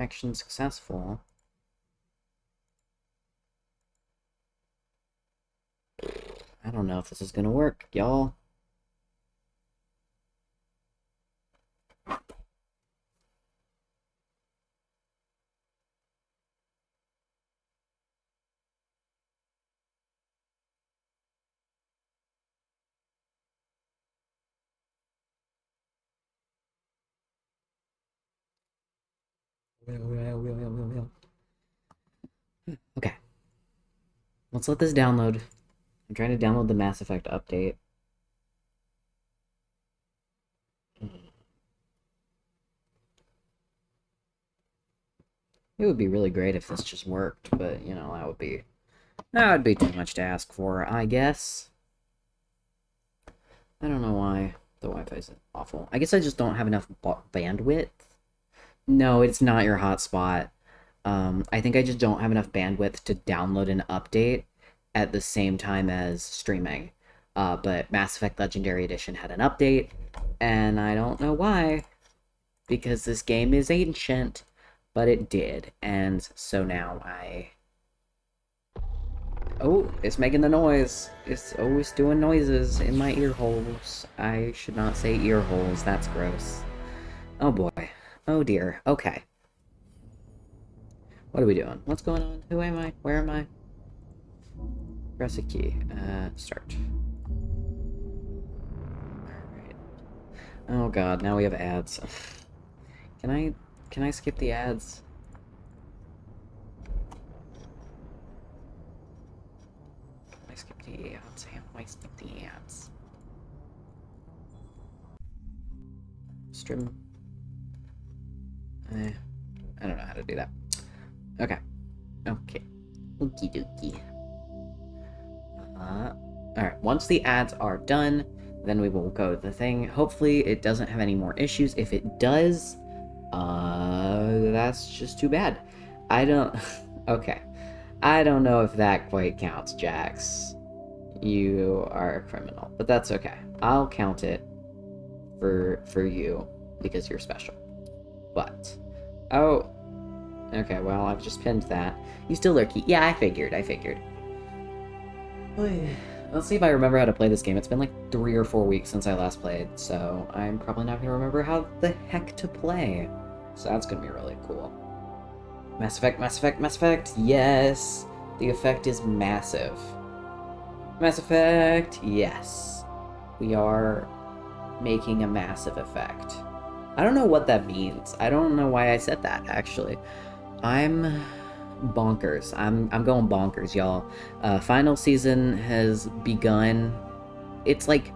Action successful. I don't know if this is gonna work, y'all. Okay. Let's let this download. I'm trying to download the Mass Effect update. It would be really great if this just worked, but you know, that would be too much to ask for, I guess. I don't know why the Wi-Fi is awful. I guess I just don't have enough bandwidth. No, it's not your hotspot. I think I just don't have enough bandwidth to download an update at the same time as streaming. But Mass Effect Legendary Edition had an update, and I don't know why, because this game is ancient, but it did, and so now Oh, it's making the noise. It's always doing noises in my ear holes. I should not say ear holes, that's gross. Oh boy. Oh dear. Okay. What are we doing? What's going on? Who am I? Where am I? Press a key. Start. Alright. Oh god, now we have ads. Can I skip the ads? I skip the ads. I skip the ads. Stream. I don't know how to do that. Okay. Okay. Okie dokie. Alright, once the ads are done, then we will go to the thing. Hopefully it doesn't have any more issues. If it does, that's just too bad. I don't... Okay. I don't know if that quite counts, Jax. You are a criminal, but that's okay. I'll count it for you, because you're special. But... Oh... Okay, well, I've just pinned that. You still lurky. Yeah, I figured. Let's see if I remember how to play this game. It's been like 3 or 4 weeks since I last played, so I'm probably not going to remember how the heck to play. So that's going to be really cool. Mass Effect, Mass Effect, Mass Effect! Yes! The effect is massive. Mass Effect! Yes. We are making a massive effect. I don't know what that means. I don't know why I said that, actually. I'm bonkers. I'm going bonkers, y'all. Final season has begun. It's like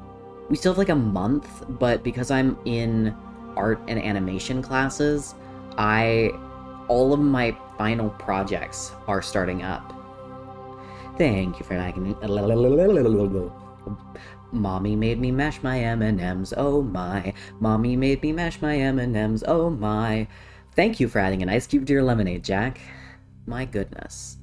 we still have like a month, but because I'm in art and animation classes, all of my final projects are starting up. Thank you for liking. Mommy made me mash my M&Ms, oh my. Mommy made me mash my M&Ms, oh my. Thank you for adding an ice cube to your lemonade, Jack. My goodness.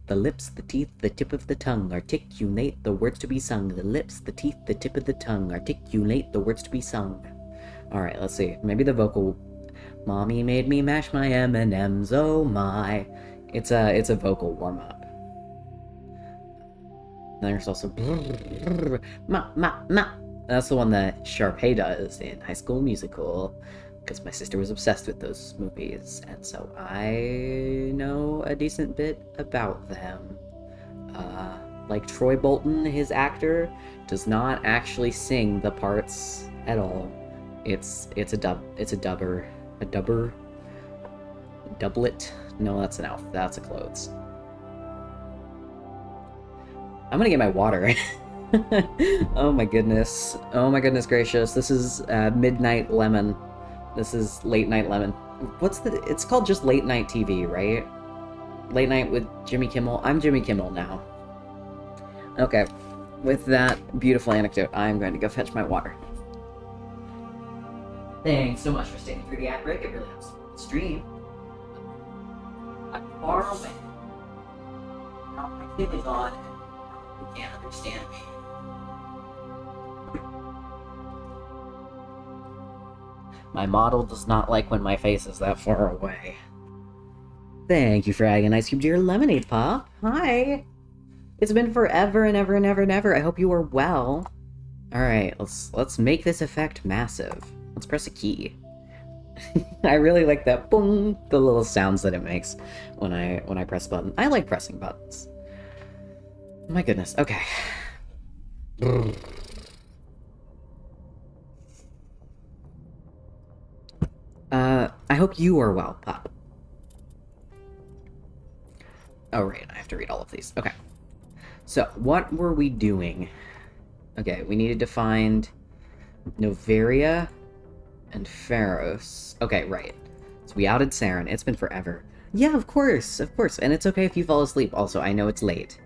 The lips, the teeth, the tip of the tongue articulate the words to be sung. The lips, the teeth, the tip of the tongue articulate the words to be sung. Alright, let's see. Maybe the vocal... Mommy made me mash my M&Ms, oh my. It's a vocal warm-up. There's also... Ma. That's the one that Sharpay does in High School Musical. Because my sister was obsessed with those movies, and so I know a decent bit about them. Like Troy Bolton, his actor, does not actually sing the parts at all. It's a doublet. No, that's an elf. That's a clothes. I'm gonna get my water. Oh my goodness. Oh my goodness gracious. This is Midnight Lemon. This is Late Night Lemon. It's called just Late Night TV, right? Late Night with Jimmy Kimmel. I'm Jimmy Kimmel now. Okay, with that beautiful anecdote, I'm going to go fetch my water. Thanks so much for staying through the ad break. It really helps the stream. I'm far away. Now my kid is on. You can't understand me. My model does not like when my face is that far away. Thank you for adding an ice cube to your lemonade, Pop. Hi. It's been forever and ever and ever and ever. I hope you are well. Alright, let's make this effect massive. Let's press a key. I really like that boom, the little sounds that it makes when I press a button. I like pressing buttons. My goodness, okay. I hope you are well, Pop. Oh, right, I have to read all of these. Okay. So, what were we doing? Okay, we needed to find Noveria and Pharos. Okay, right. So we outed Saren. It's been forever. Yeah, of course. And it's okay if you fall asleep. Also, I know it's late.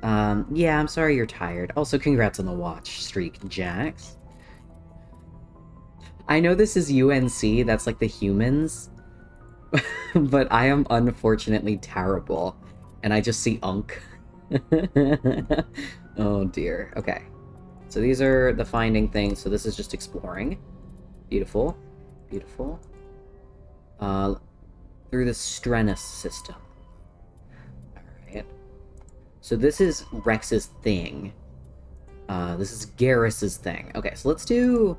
Yeah, I'm sorry you're tired. Also, congrats on the watch streak, Jax. I know this is UNC, that's like the humans, but I am unfortunately terrible, and I just see Unk. Oh dear. Okay. So these are the finding things, so this is just exploring. Beautiful. Beautiful. Through the Strenus system. Alright. So this is Rex's thing. This is Garrus's thing. Okay, so let's do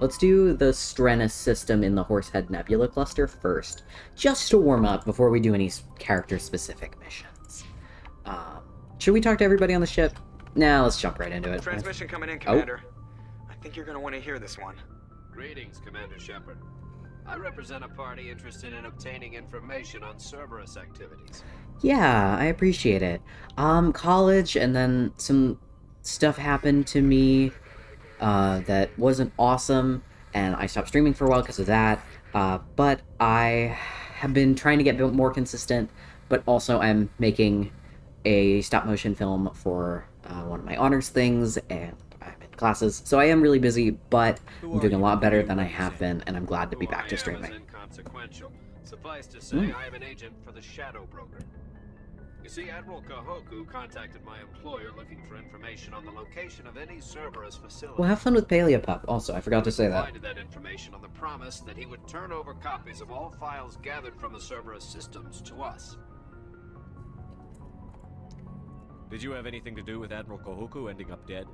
the Strenus system in the Horsehead Nebula Cluster first, just to warm up before we do any character-specific missions. Should we talk to everybody on the ship? Nah, let's jump right into it. Transmission coming in, Commander. I think you're gonna want to hear this one. Greetings, Commander Shepard. I represent a party interested in obtaining information on Cerberus activities. Yeah, I appreciate it. College, and then some stuff happened to me that wasn't awesome, and I stopped streaming for a while because of that. But I have been trying to get a bit more consistent, but also I'm making a stop-motion film for one of my honors things, and I'm in classes, so I am really busy, but I'm doing a lot better than I have been, and I'm glad to be back to streaming. Inconsequential. Suffice to say, I am an agent for the Shadow Broker. You see, Admiral Kahoku contacted my employer looking for information on the location of any Cerberus facility. Well, have fun with Paleopup, also. I forgot to say that. Provided that information on the promise that he would turn over copies of all files gathered from the Cerberus systems to us. Did you have anything to do with Admiral Kahoku ending up dead?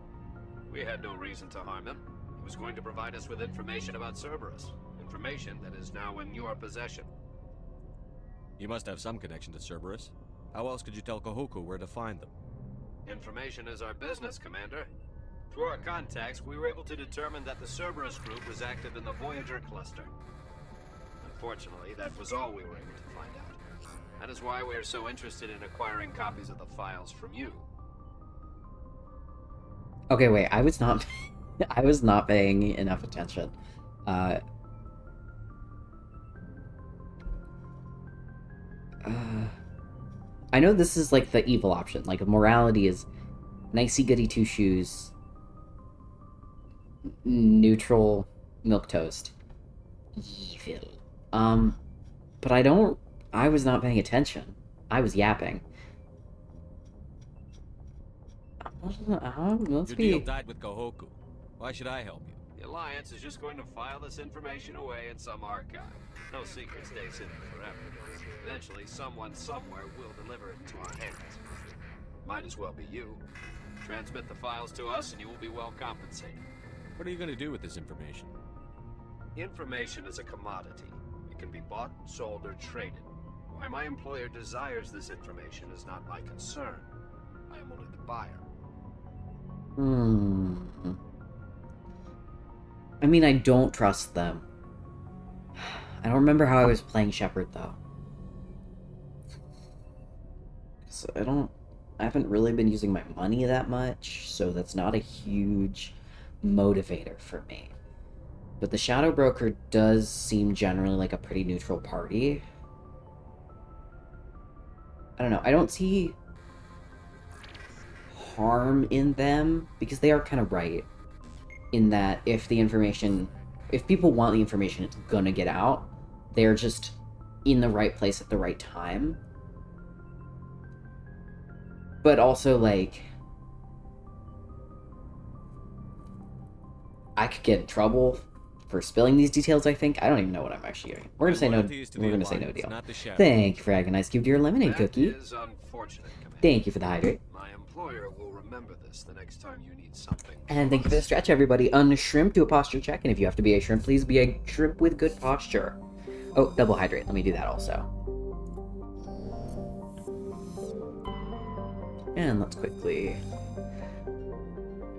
We had no reason to harm him. He was going to provide us with information about Cerberus. Information that is now in your possession. You must have some connection to Cerberus. How else could you tell Kahoku where to find them? Information is our business, Commander. Through our contacts, we were able to determine that the Cerberus group was active in the Voyager cluster. Unfortunately, that was all we were able to find out. That is why we are so interested in acquiring copies of the files from you. Okay, wait, I was not I was not paying enough attention. I know this is like the evil option. Like, morality is nicey goody two shoes, neutral milquetoast, evil. But I was not paying attention. I was yapping. Let's Your be... deal died with Kahoku. Why should I help you? The Alliance is just going to file this information away in some archive. No secret stays hidden forever. Eventually, someone somewhere will deliver it to our hands. Might as well be you. Transmit the files to us and you will be well compensated. What are you going to do with this information? Information is a commodity. It can be bought, sold, or traded. Why my employer desires this information is not my concern. I am only the buyer. I mean, I don't trust them. I don't remember how I was playing Shepard, though. So I haven't really been using my money that much, so that's not a huge motivator for me. But the Shadow Broker does seem generally like a pretty neutral party. I don't know, I don't see harm in them, because they are kind of right in that if people want the information, it's gonna get out. They're just in the right place at the right time. But also, like, I could get in trouble for spilling these details, I think. I don't even know what I'm actually doing. We're gonna say no. Loyalty is to We're the gonna say no Alliance, deal. not the shadow. Thank you for Agonize Cube, dear lemonade That cookie. is unfortunate, Commander. Thank you for the hydrate. My employer will remember this the next time you need something. And thank you for the stretch, everybody. Unshrimp, do a posture check, and if you have to be a shrimp, please be a shrimp with good posture. Oh, double hydrate. Let me do that also. And let's quickly...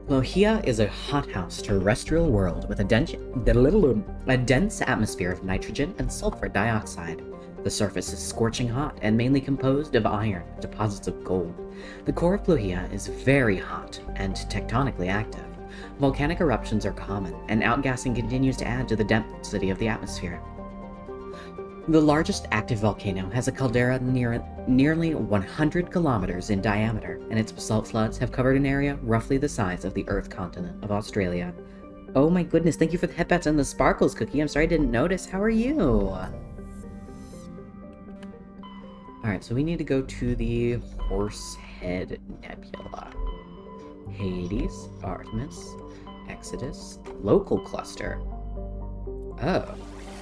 Lohia is a hothouse terrestrial world with a dense atmosphere of nitrogen and sulfur dioxide. The surface is scorching hot and mainly composed of iron, deposits of gold. The core of Lohia is very hot and tectonically active. Volcanic eruptions are common, and outgassing continues to add to the density of the atmosphere. The largest active volcano has a caldera nearly 100 kilometers in diameter, and its basalt floods have covered an area roughly the size of the Earth continent of Australia. Oh my goodness, thank you for the headbats and the sparkles, Cookie. I'm sorry I didn't notice. How are you? Alright, so we need to go to the Horsehead Nebula. Hades, Artemis, Exodus, Local Cluster. Oh,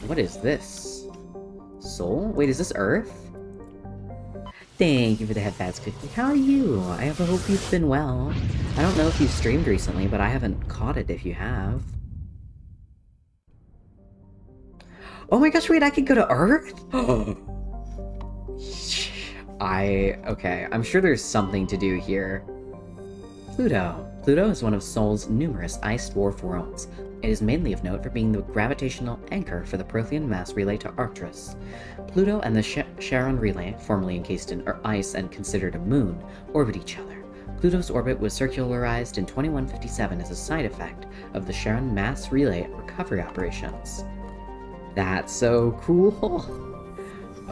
what is this? Sol? Wait, is this Earth? Thank you for the headbats, Cookie. How are you? I hope you've been well. I don't know if you've streamed recently, but I haven't caught it if you have. Oh my gosh, wait, I could go to Earth? Okay, I'm sure there's something to do here. Pluto. Pluto is one of Sol's numerous ice dwarf worlds. It is mainly of note for being the gravitational anchor for the Prothean mass relay to Arcturus. Pluto and the Charon relay, formerly encased in ice and considered a moon, orbit each other. Pluto's orbit was circularized in 2157 as a side effect of the Charon mass relay recovery operations. That's so cool.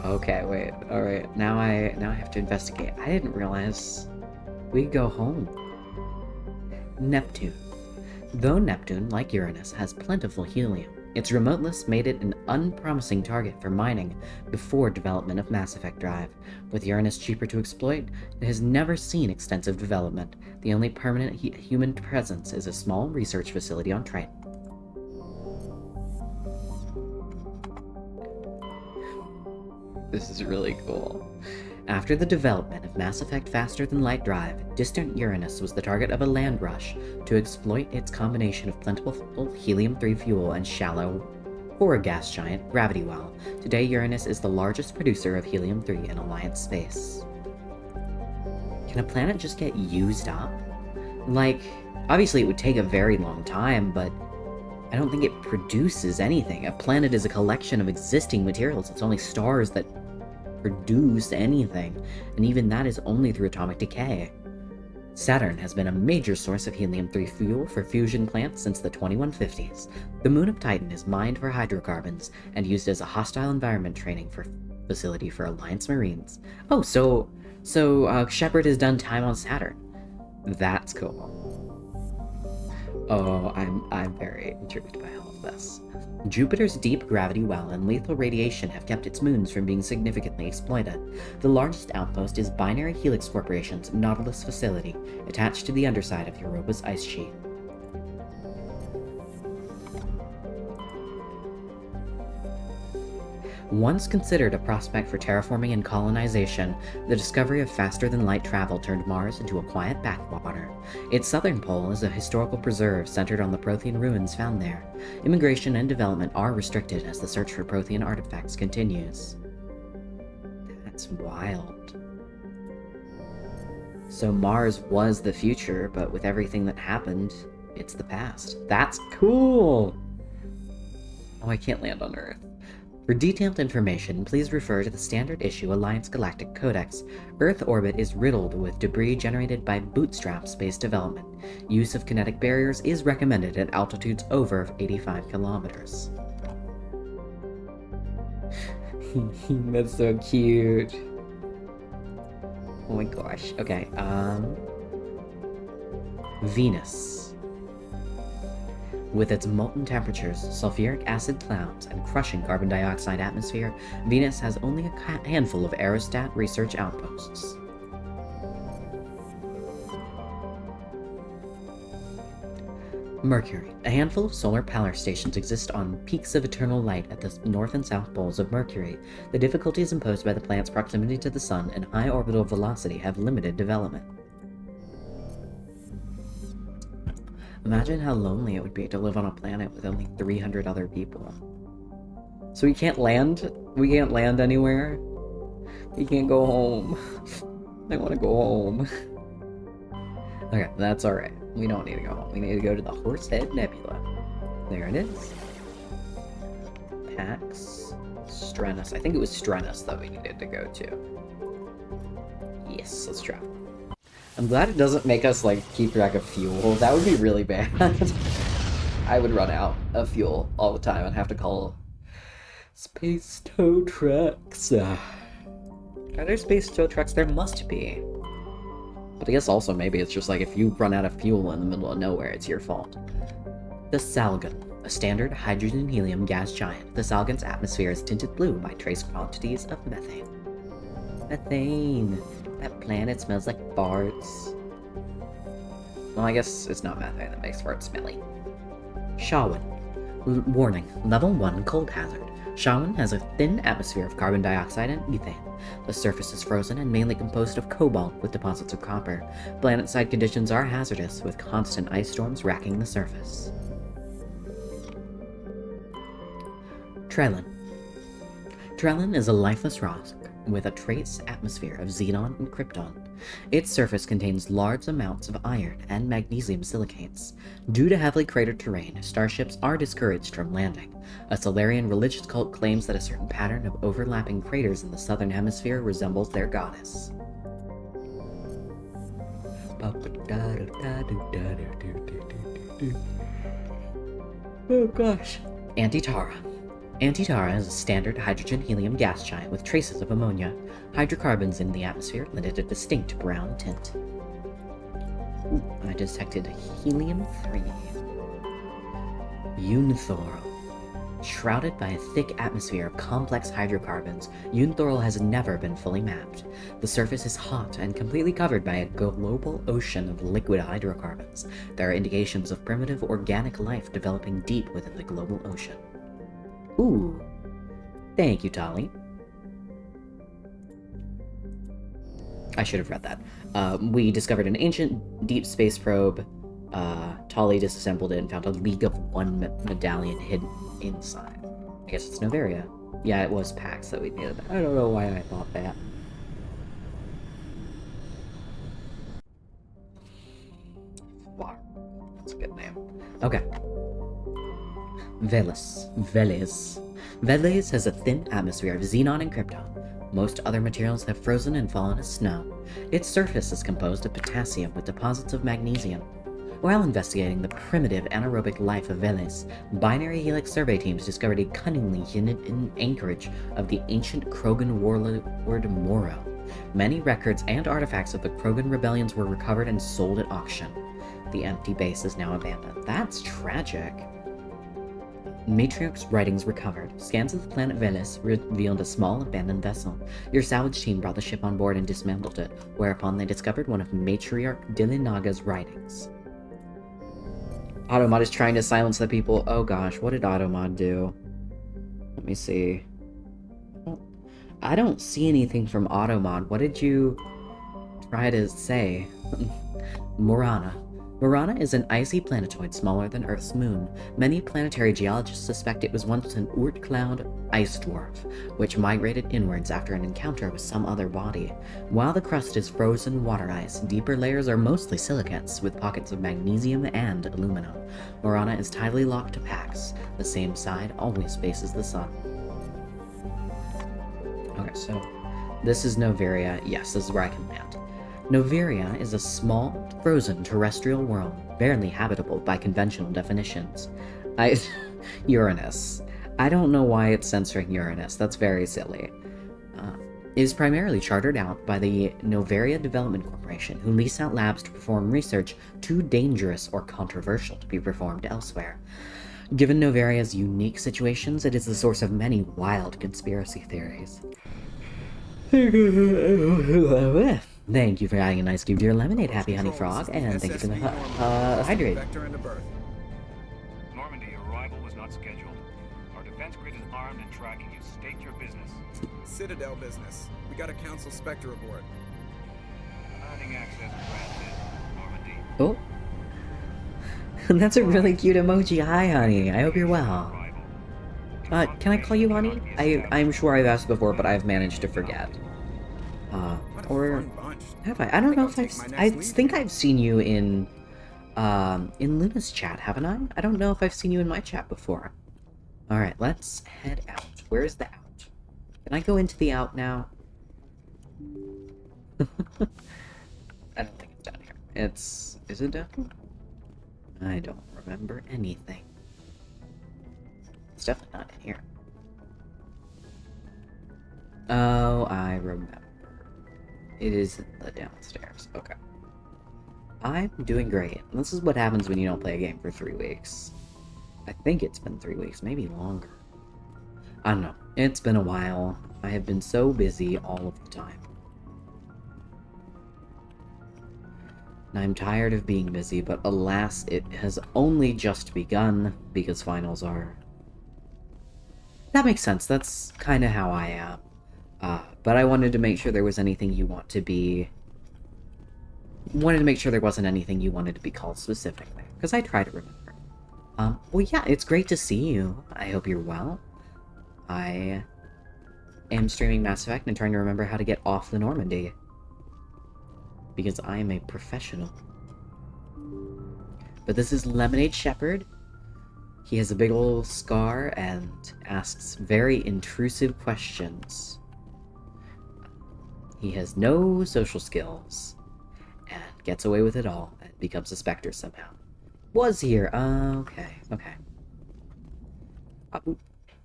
Okay, wait. All right, now I have to investigate. I didn't realize we could go home. Neptune. Though Neptune, like Uranus, has plentiful helium, its remoteness made it an unpromising target for mining before development of Mass Effect Drive. With Uranus cheaper to exploit, it has never seen extensive development. The only permanent human presence is a small research facility on Triton. This is really cool. After the development of Mass Effect Faster Than Light Drive, distant Uranus was the target of a land rush to exploit its combination of plentiful helium-3 fuel and shallow, or a gas giant, gravity well. Today, Uranus is the largest producer of helium-3 in Alliance space. Can a planet just get used up? Like, obviously it would take a very long time, but I don't think it produces anything. A planet is a collection of existing materials. It's only stars that produce anything, and even that is only through atomic decay. Saturn has been a major source of helium-3 fuel for fusion plants since the 2150s. The moon of Titan is mined for hydrocarbons and used as a hostile environment training facility for Alliance Marines. Oh, so Shepard has done time on Saturn. That's cool. Oh, I'm very intrigued by all of this. Jupiter's deep gravity well and lethal radiation have kept its moons from being significantly exploited. The largest outpost is Binary Helix Corporation's Nautilus facility, attached to the underside of Europa's ice sheet. Once considered a prospect for terraforming and colonization, the discovery of faster-than-light travel turned Mars into a quiet backwater. Its southern pole is a historical preserve centered on the Prothean ruins found there. Immigration and development are restricted as the search for Prothean artifacts continues. That's wild. So Mars was the future, but with everything that happened, it's the past. That's cool! Oh, I can't land on Earth. For detailed information, please refer to the standard issue Alliance Galactic Codex. Earth orbit is riddled with debris generated by bootstrap space development. Use of kinetic barriers is recommended at altitudes over 85 kilometers. That's so cute. Oh my gosh. Okay, Venus. With its molten temperatures, sulfuric acid clouds, and crushing carbon dioxide atmosphere, Venus has only a handful of aerostat research outposts. Mercury. A handful of solar power stations exist on peaks of eternal light at the north and south poles of Mercury. The difficulties imposed by the planet's proximity to the Sun and high orbital velocity have limited development. Imagine how lonely it would be to live on a planet with only 300 other people. So we can't land? We can't land anywhere? We can't go home. I want to go home. Okay, that's alright. We don't need to go home. We need to go to the Horsehead Nebula. There it is. Pax Strenus. I think it was Strenus that we needed to go to. Yes, let's try. I'm glad it doesn't make us, like, keep track of fuel. That would be really bad. I would run out of fuel all the time and have to call space tow trucks. Are there space tow trucks? There must be. But I guess also maybe it's just like if you run out of fuel in the middle of nowhere, it's your fault. The Salgon, a standard hydrogen-helium gas giant. The Salgon's atmosphere is tinted blue by trace quantities of methane. Methane! That planet smells like farts. Well, I guess it's not methane that makes farts smelly. Shawin. Warning, level 1 cold hazard. Shawin has a thin atmosphere of carbon dioxide and methane. The surface is frozen and mainly composed of cobalt with deposits of copper. Planet-side conditions are hazardous, with constant ice storms racking the surface. Trellin. Trellin is a lifeless rock with a trace atmosphere of xenon and krypton. Its surface contains large amounts of iron and magnesium silicates. Due to heavily cratered terrain, starships are discouraged from landing. A Solarian religious cult claims that a certain pattern of overlapping craters in the southern hemisphere resembles their goddess. Oh gosh. Antitara. Antitara is a standard hydrogen-helium gas giant with traces of ammonia. Hydrocarbons in the atmosphere lend it a distinct brown tint. Ooh, I detected helium-3. Unthorl. Shrouded by a thick atmosphere of complex hydrocarbons, Unthorl has never been fully mapped. The surface is hot and completely covered by a global ocean of liquid hydrocarbons. There are indications of primitive organic life developing deep within the global ocean. Ooh. Thank you, Tali. I should have read that. We discovered an ancient deep space probe. Tali disassembled it and found a League of One medallion hidden inside. I guess it's Noveria. Yeah, it was Pax that we needed. I don't know why I thought that. Wow. That's a good name. Okay. Veles. Veles has a thin atmosphere of xenon and krypton. Most other materials have frozen and fallen as snow. Its surface is composed of potassium with deposits of magnesium. While investigating the primitive anaerobic life of Veles, binary helix survey teams discovered a cunningly hidden anchorage of the ancient Krogan warlord Moro. Many records and artifacts of the Krogan rebellions were recovered and sold at auction. The empty base is now abandoned. That's tragic. Matriarch's writings recovered. Scans of the planet Veles revealed a small abandoned vessel. Your salvage team brought the ship on board and dismantled it, whereupon they discovered one of Matriarch Dilinaga's writings. Automod is trying to silence the people. Oh gosh, what did Automod do? Let me see. I don't see anything from Automod. What did you try to say? Morana. Morana is an icy planetoid smaller than Earth's moon. Many planetary geologists suspect it was once an Oort cloud ice dwarf, which migrated inwards after an encounter with some other body. While the crust is frozen water ice, deeper layers are mostly silicates, with pockets of magnesium and aluminum. Morana is tidally locked to Pax. The same side always faces the sun. Okay, so this is Noveria. Yes, this is where I can land. Noveria is a small, frozen terrestrial world, barely habitable by conventional definitions. Uranus. I don't know why it's censoring Uranus. That's very silly. It is primarily chartered out by the Noveria Development Corporation, who lease out labs to perform research too dangerous or controversial to be performed elsewhere. Given Noveria's unique situations, it is the source of many wild conspiracy theories. Thank you for adding a nice cube to your lemonade, Happy Honey Frog, and thank you for the hydrate. not scheduled. Our defense grid is armed and tracking you. State your business. Citadel business. We got a Council Spectre aboard. Landing access granted. Normandy. Oh. That's a really cute emoji. Hi, honey. I hope you're well. Can I call you honey? I'm sure I've asked before, but I've managed to forget. What a Or fun bunch. have I? I don't know if I'll I've. take my I next leave think here. I've seen you in Luna's chat, haven't I? I don't know if I've seen you in my chat before. All right, let's head out. Where's the out? Can I go into the out now? I don't think it's down here. Is it down here? I don't remember anything. It's definitely not in here. Oh, I remember. It is the downstairs. Okay. I'm doing great. This is what happens when you don't play a game for 3 weeks. I think it's been 3 weeks, maybe longer. I don't know. It's been a while. I have been so busy all of the time. And I'm tired of being busy, but alas, it has only just begun because finals are... That makes sense. That's kind of how I am. But I wanted to make sure there was anything you want to be... Wanted to make sure there wasn't anything you wanted to be called specifically, because I try to remember. Well, yeah, it's great to see you. I hope you're well. I am streaming Mass Effect and trying to remember how to get off the Normandy. Because I am a professional. But this is Lemonade Shepherd. He has a big old scar and asks very intrusive questions. He has no social skills. And gets away with it all and becomes a Spectre somehow. Was here. Okay.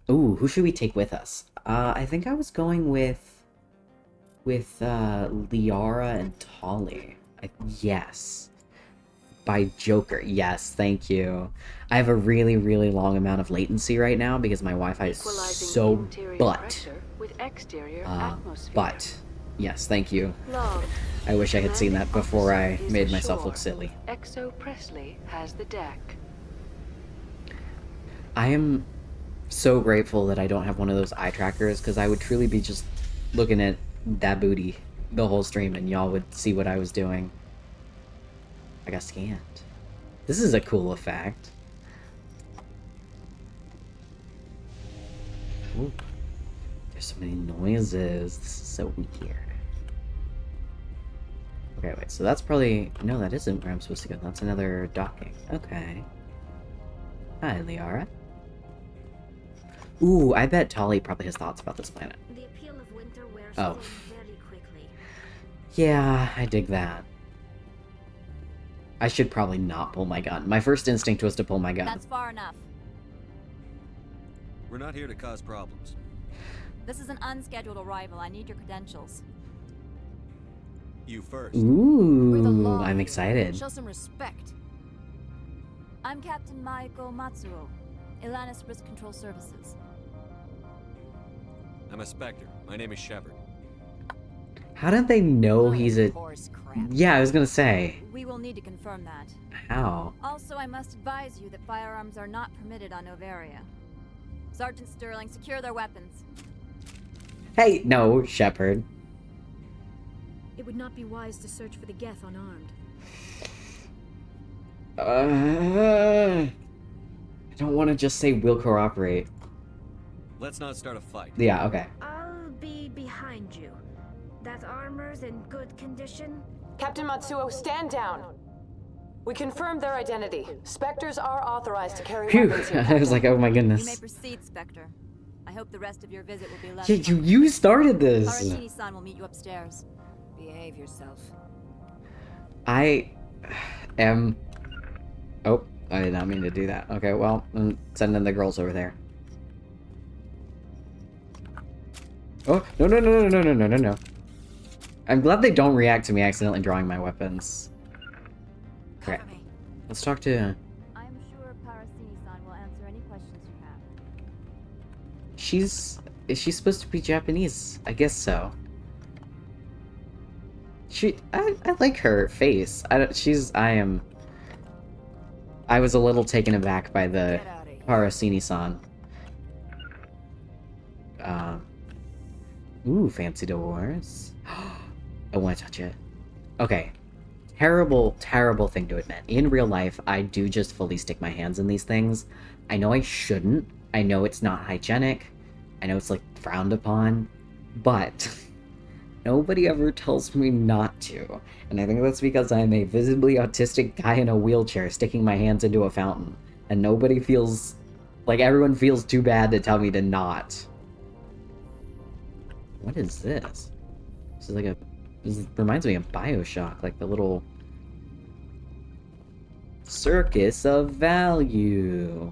Ooh, who should we take with us? I think I was going with Liara and Tali. Yes. By Joker. Yes, thank you. I have a really, really long amount of latency right now because my Wi-Fi is so but yes, thank you. Log. I wish I had seen that before I Commanding made officer myself is look ashore. silly. Exo Presley has the deck. I am so grateful that I don't have one of those eye trackers, because I would truly be just looking at that booty the whole stream and y'all would see what I was doing. I got scanned. This is a cool effect. Ooh. There's so many noises. This is so weird. Okay, wait, so that's probably... No, that isn't where I'm supposed to go. That's another docking. Okay. Hi, Liara. Ooh, I bet Tali probably has thoughts about this planet. The appeal of winter wears Oh. thin very quickly. Yeah, I dig that. I should probably not pull my gun. My first instinct was to pull my gun. That's far enough. We're not here to cause problems. This is an unscheduled arrival. I need your credentials. You first. We're the Ooh, law I'm here. excited. Show some respect. I'm Captain Maiko Matsuo, Ilanis Risk Control Services. I'm a Spectre. My name is Shepard. How did they know Oh, he's a... horse crap. Yeah, I was gonna say. We will need to confirm that. How? Also, I must advise you that firearms are not permitted on Novaria. Sergeant Sterling, secure their weapons. Hey, no, Shepard. It would not be wise to search for the Geth unarmed. I don't want to just say we'll cooperate. Let's not start a fight. Yeah, okay. I'll be behind you. That armor's in good condition? Captain Matsuo, stand down. We confirmed their identity. Spectres are authorized to carry Phew, weapons here, I was like, oh my You may goodness. proceed, Spectre. I hope the rest of your visit will be less Yeah, fun. you started this. Parasini-san will meet you upstairs. Behave yourself. I am... Oh, I did not mean to do that. Okay, well, I'm sending the girls over there. Oh, no. I'm glad they don't react to me accidentally drawing my weapons. Okay, Cover me. let's talk to... I'm sure Parasini-san will answer any questions you have. Is she supposed to be Japanese? I guess so. I like her face. I was a little taken aback by the... Get out of here. Parasini-san. Ooh, fancy doors. I want to touch it. Okay. Terrible, terrible thing to admit. In real life, I do just fully stick my hands in these things. I know I shouldn't. I know it's not hygienic. I know it's, like, frowned upon. But nobody ever tells me not to. And I think that's because I'm a visibly autistic guy in a wheelchair sticking my hands into a fountain. And nobody feels... like, everyone feels too bad to tell me to not. What is this? This is like a... this reminds me of BioShock, like the little... Circus of Value.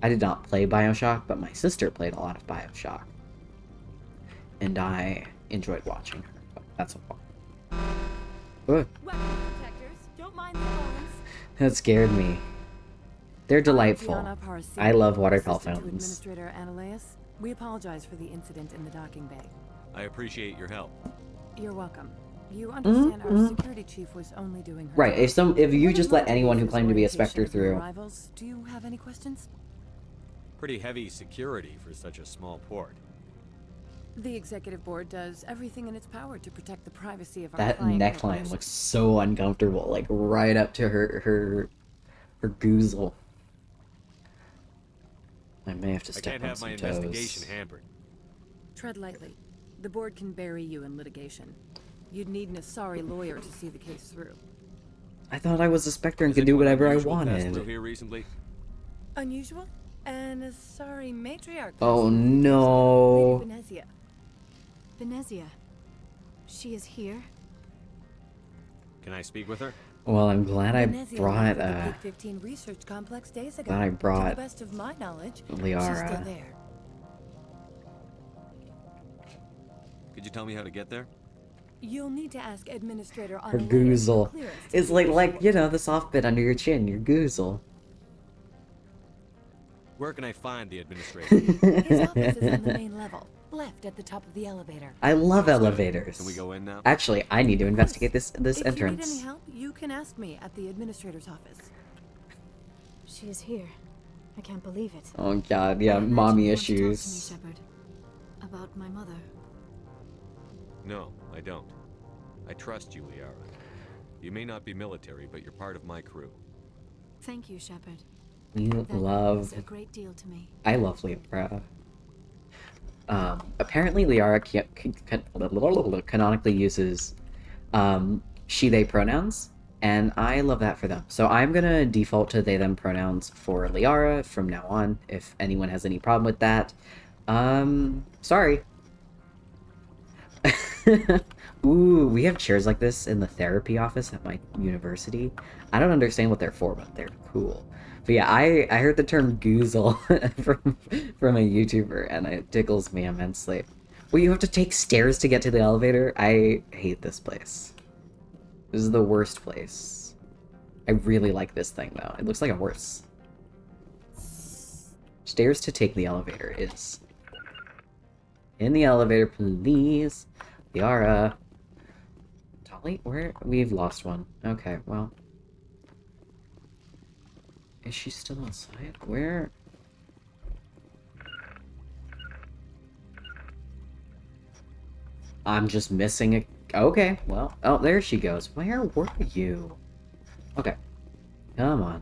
I did not play BioShock, but my sister played a lot of BioShock. And I enjoyed watching her. But that's all. Weapon detectors. Don't mind the alarms. That scared me. They're delightful. Gianna Parasini, I love watercolor assistant to fountains. Administrator Ananias. We apologize for the incident in the docking bay. I appreciate your help. You're welcome. You understand our security chief was only doing her Right, job. if you What just about let anyone who Lisa's claimed to be a orientation Spectre of new through... arrivals? Do you have any questions? Pretty heavy security for such a small port. The executive board does everything in its power to protect the privacy of our That client neckline corporations. looks so uncomfortable, like right up to her goozle. I may have to I step can't on have some my toes. investigation hampered. Tread lightly. The board can bury you in litigation. You'd need an Asari lawyer to see the case through. I thought I was a Spectre and Has could do anyone whatever I unusual passed through wanted. here recently? Unusual? An Asari matriarch. Oh no. Lady Benezia. Venezia. She is here? Can I speak with her? Well, I'm glad I Benezia brought left for the Peak 15 research complex days ago. glad I brought To the best of my knowledge, she's Liara. still there. Could you tell me how to get there? You'll need to ask Administrator Her Ananias goozle. for clearance to It's see like, the you know, the soft bit under your chin, your goozle. Where can I find the administrator? His office is on the main level, left at the top of the elevator. I love elevators. Can we go in now? Actually, I need to investigate this If you need entrance. any help, you can ask me at the administrator's office. She is here. I can't believe it. Oh god, yeah, I imagine mommy you want to talk to me, issues. Shepard. About my mother. No, I don't. I trust you, Liara. You may not be military, but you're part of my crew. Thank you, Shepard. You That love... means a great deal to me. I love Liara. Apparently Liara canonically uses she, they pronouns, and I love that for them. So I'm gonna default to they, them pronouns for Liara from now on, if anyone has any problem with that. Sorry. Ooh, we have chairs like this in the therapy office at my university. I don't understand what they're for, but they're cool. But yeah, I heard the term goozle from a YouTuber, and it tickles me immensely. Well, you have to take stairs to get to the elevator? I hate this place. This is the worst place. I really like this thing, though. It looks like a horse. Stairs to take the elevator is... In the elevator, please. Liara. Tali? Where? We've lost one. Okay, well... Is she still outside? Where? I'm just missing a... Okay, well... Oh, there she goes. Where were you? Okay. Come on.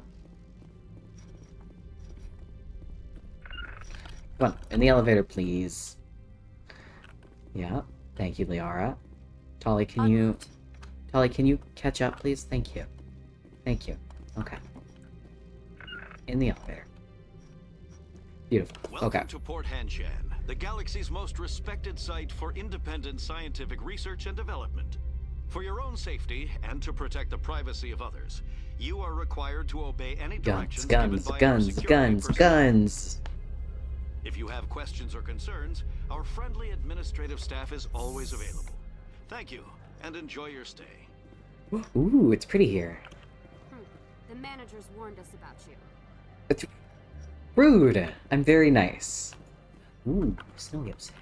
Come on, in the elevator, please. Yeah, thank you, Liara. Tali, can you... Tali, can you catch up, please? Thank you. Thank you. Okay. In the elevator. Beautiful. Welcome Okay. to Port Hanshan, the galaxy's most respected site for independent scientific research and development. For your own safety and to protect the privacy of others, you are required to obey any directions given by our security personnel. Guns. If you have questions or concerns, our friendly administrative staff is always available. Thank you, and enjoy your stay. Ooh, it's pretty here. The managers warned us about you. It's rude. I'm very nice. Ooh, snowy upstairs.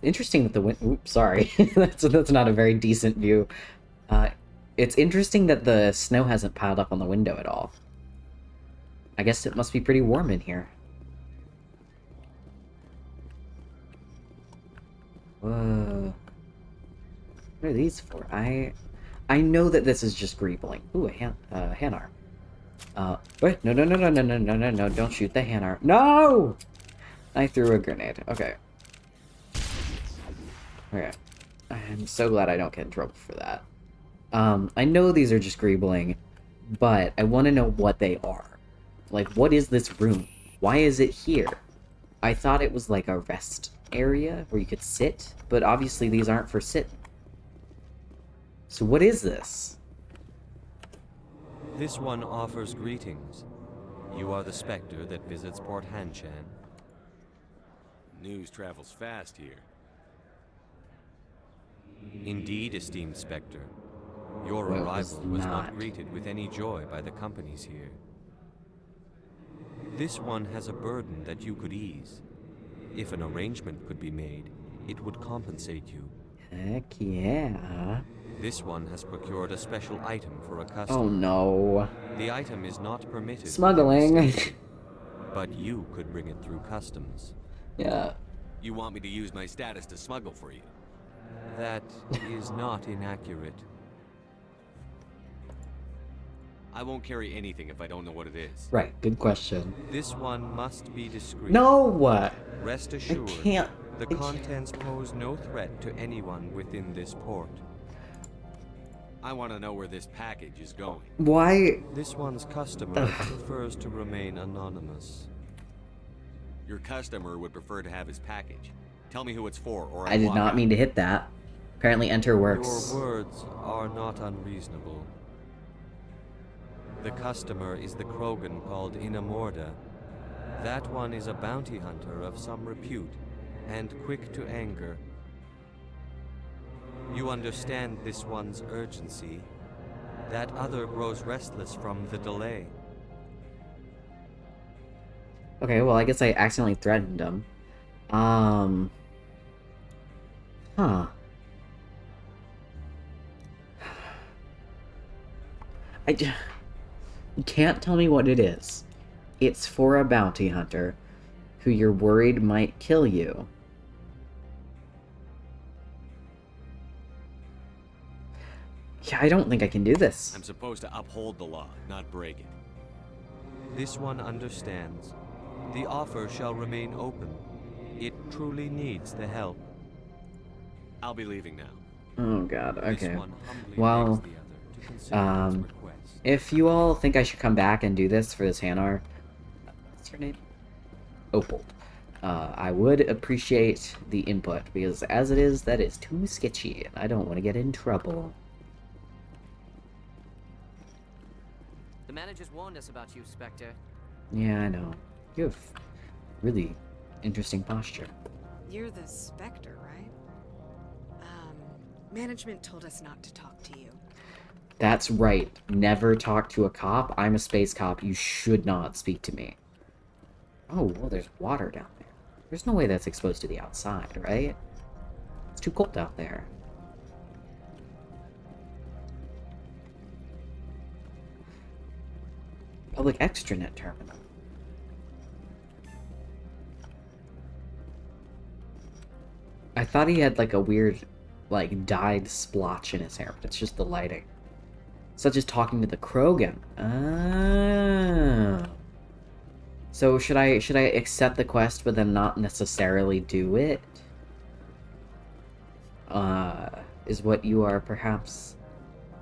Interesting that the oops, sorry. that's not a very decent view. It's interesting that the snow hasn't piled up on the window at all. I guess it must be pretty warm in here. Whoa. What are these for? I know that this is just Greebling. Ooh, a Hanar. Wait, no, don't shoot the Hanar. No! I threw a grenade. Okay. Okay. I'm so glad I don't get in trouble for that. I know these are just Greebling, but I want to know what they are. Like, what is this room? Why is it here? I thought it was like a rest area where you could sit, but obviously these aren't for sitting. So what is this? This one offers greetings. You are the Spectre that visits Port Hanshan. News travels fast here. Indeed, esteemed Spectre. Your Well, arrival it's was not. not greeted with any joy by the companies here. This one has a burden that you could ease. If an arrangement could be made, it would compensate you. Heck yeah. This one has procured a special item for a customer. Oh no. The item is not permitted. Smuggling. But you could bring it through customs. Yeah. You want me to use my status to smuggle for you? That is not inaccurate. I won't carry anything if I don't know what it is. Right, good question. This one must be discreet. No! Rest assured, can't- the contents pose no threat to anyone within this port. I want to know where this package is going. Why? This one's customer prefers to remain anonymous. Your customer would prefer to have his package. Tell me who it's for, or I did walk not out. mean to hit that. Apparently enter works. Your words are not unreasonable. The customer is the Krogan called Inamorda. That one is a bounty hunter of some repute, and quick to anger. You understand this one's urgency. That other grows restless from the delay. Okay, well, I guess I accidentally threatened him. Huh. You can't tell me what it is. It's for a bounty hunter who you're worried might kill you. Yeah, I don't think I can do this. I'm supposed to uphold the law, not break it. This one understands. The offer shall remain open. It truly needs the help. I'll be leaving now. Oh god, This okay. one humbly Well, begs the other to consider its request. if you all think I should come back and do this for this Hanar, what's your name? Opal. I would appreciate the input, because as it is, that is too sketchy, and I don't want to get in trouble. The managers warned us about you, Spectre. Yeah, I know. You have really interesting posture. You're the Spectre, right? Management told us not to talk to you. That's right. Never talk to a cop. I'm a space cop. You should not speak to me. Oh, well, there's water down there. There's no way that's exposed to the outside, right? It's too cold out there. Public extranet terminal. I thought he had like a weird, like, dyed splotch in his hair, but it's just the lighting. Such as talking to the Krogan. Ah. So should I accept the quest but then not necessarily do it? Is what you are perhaps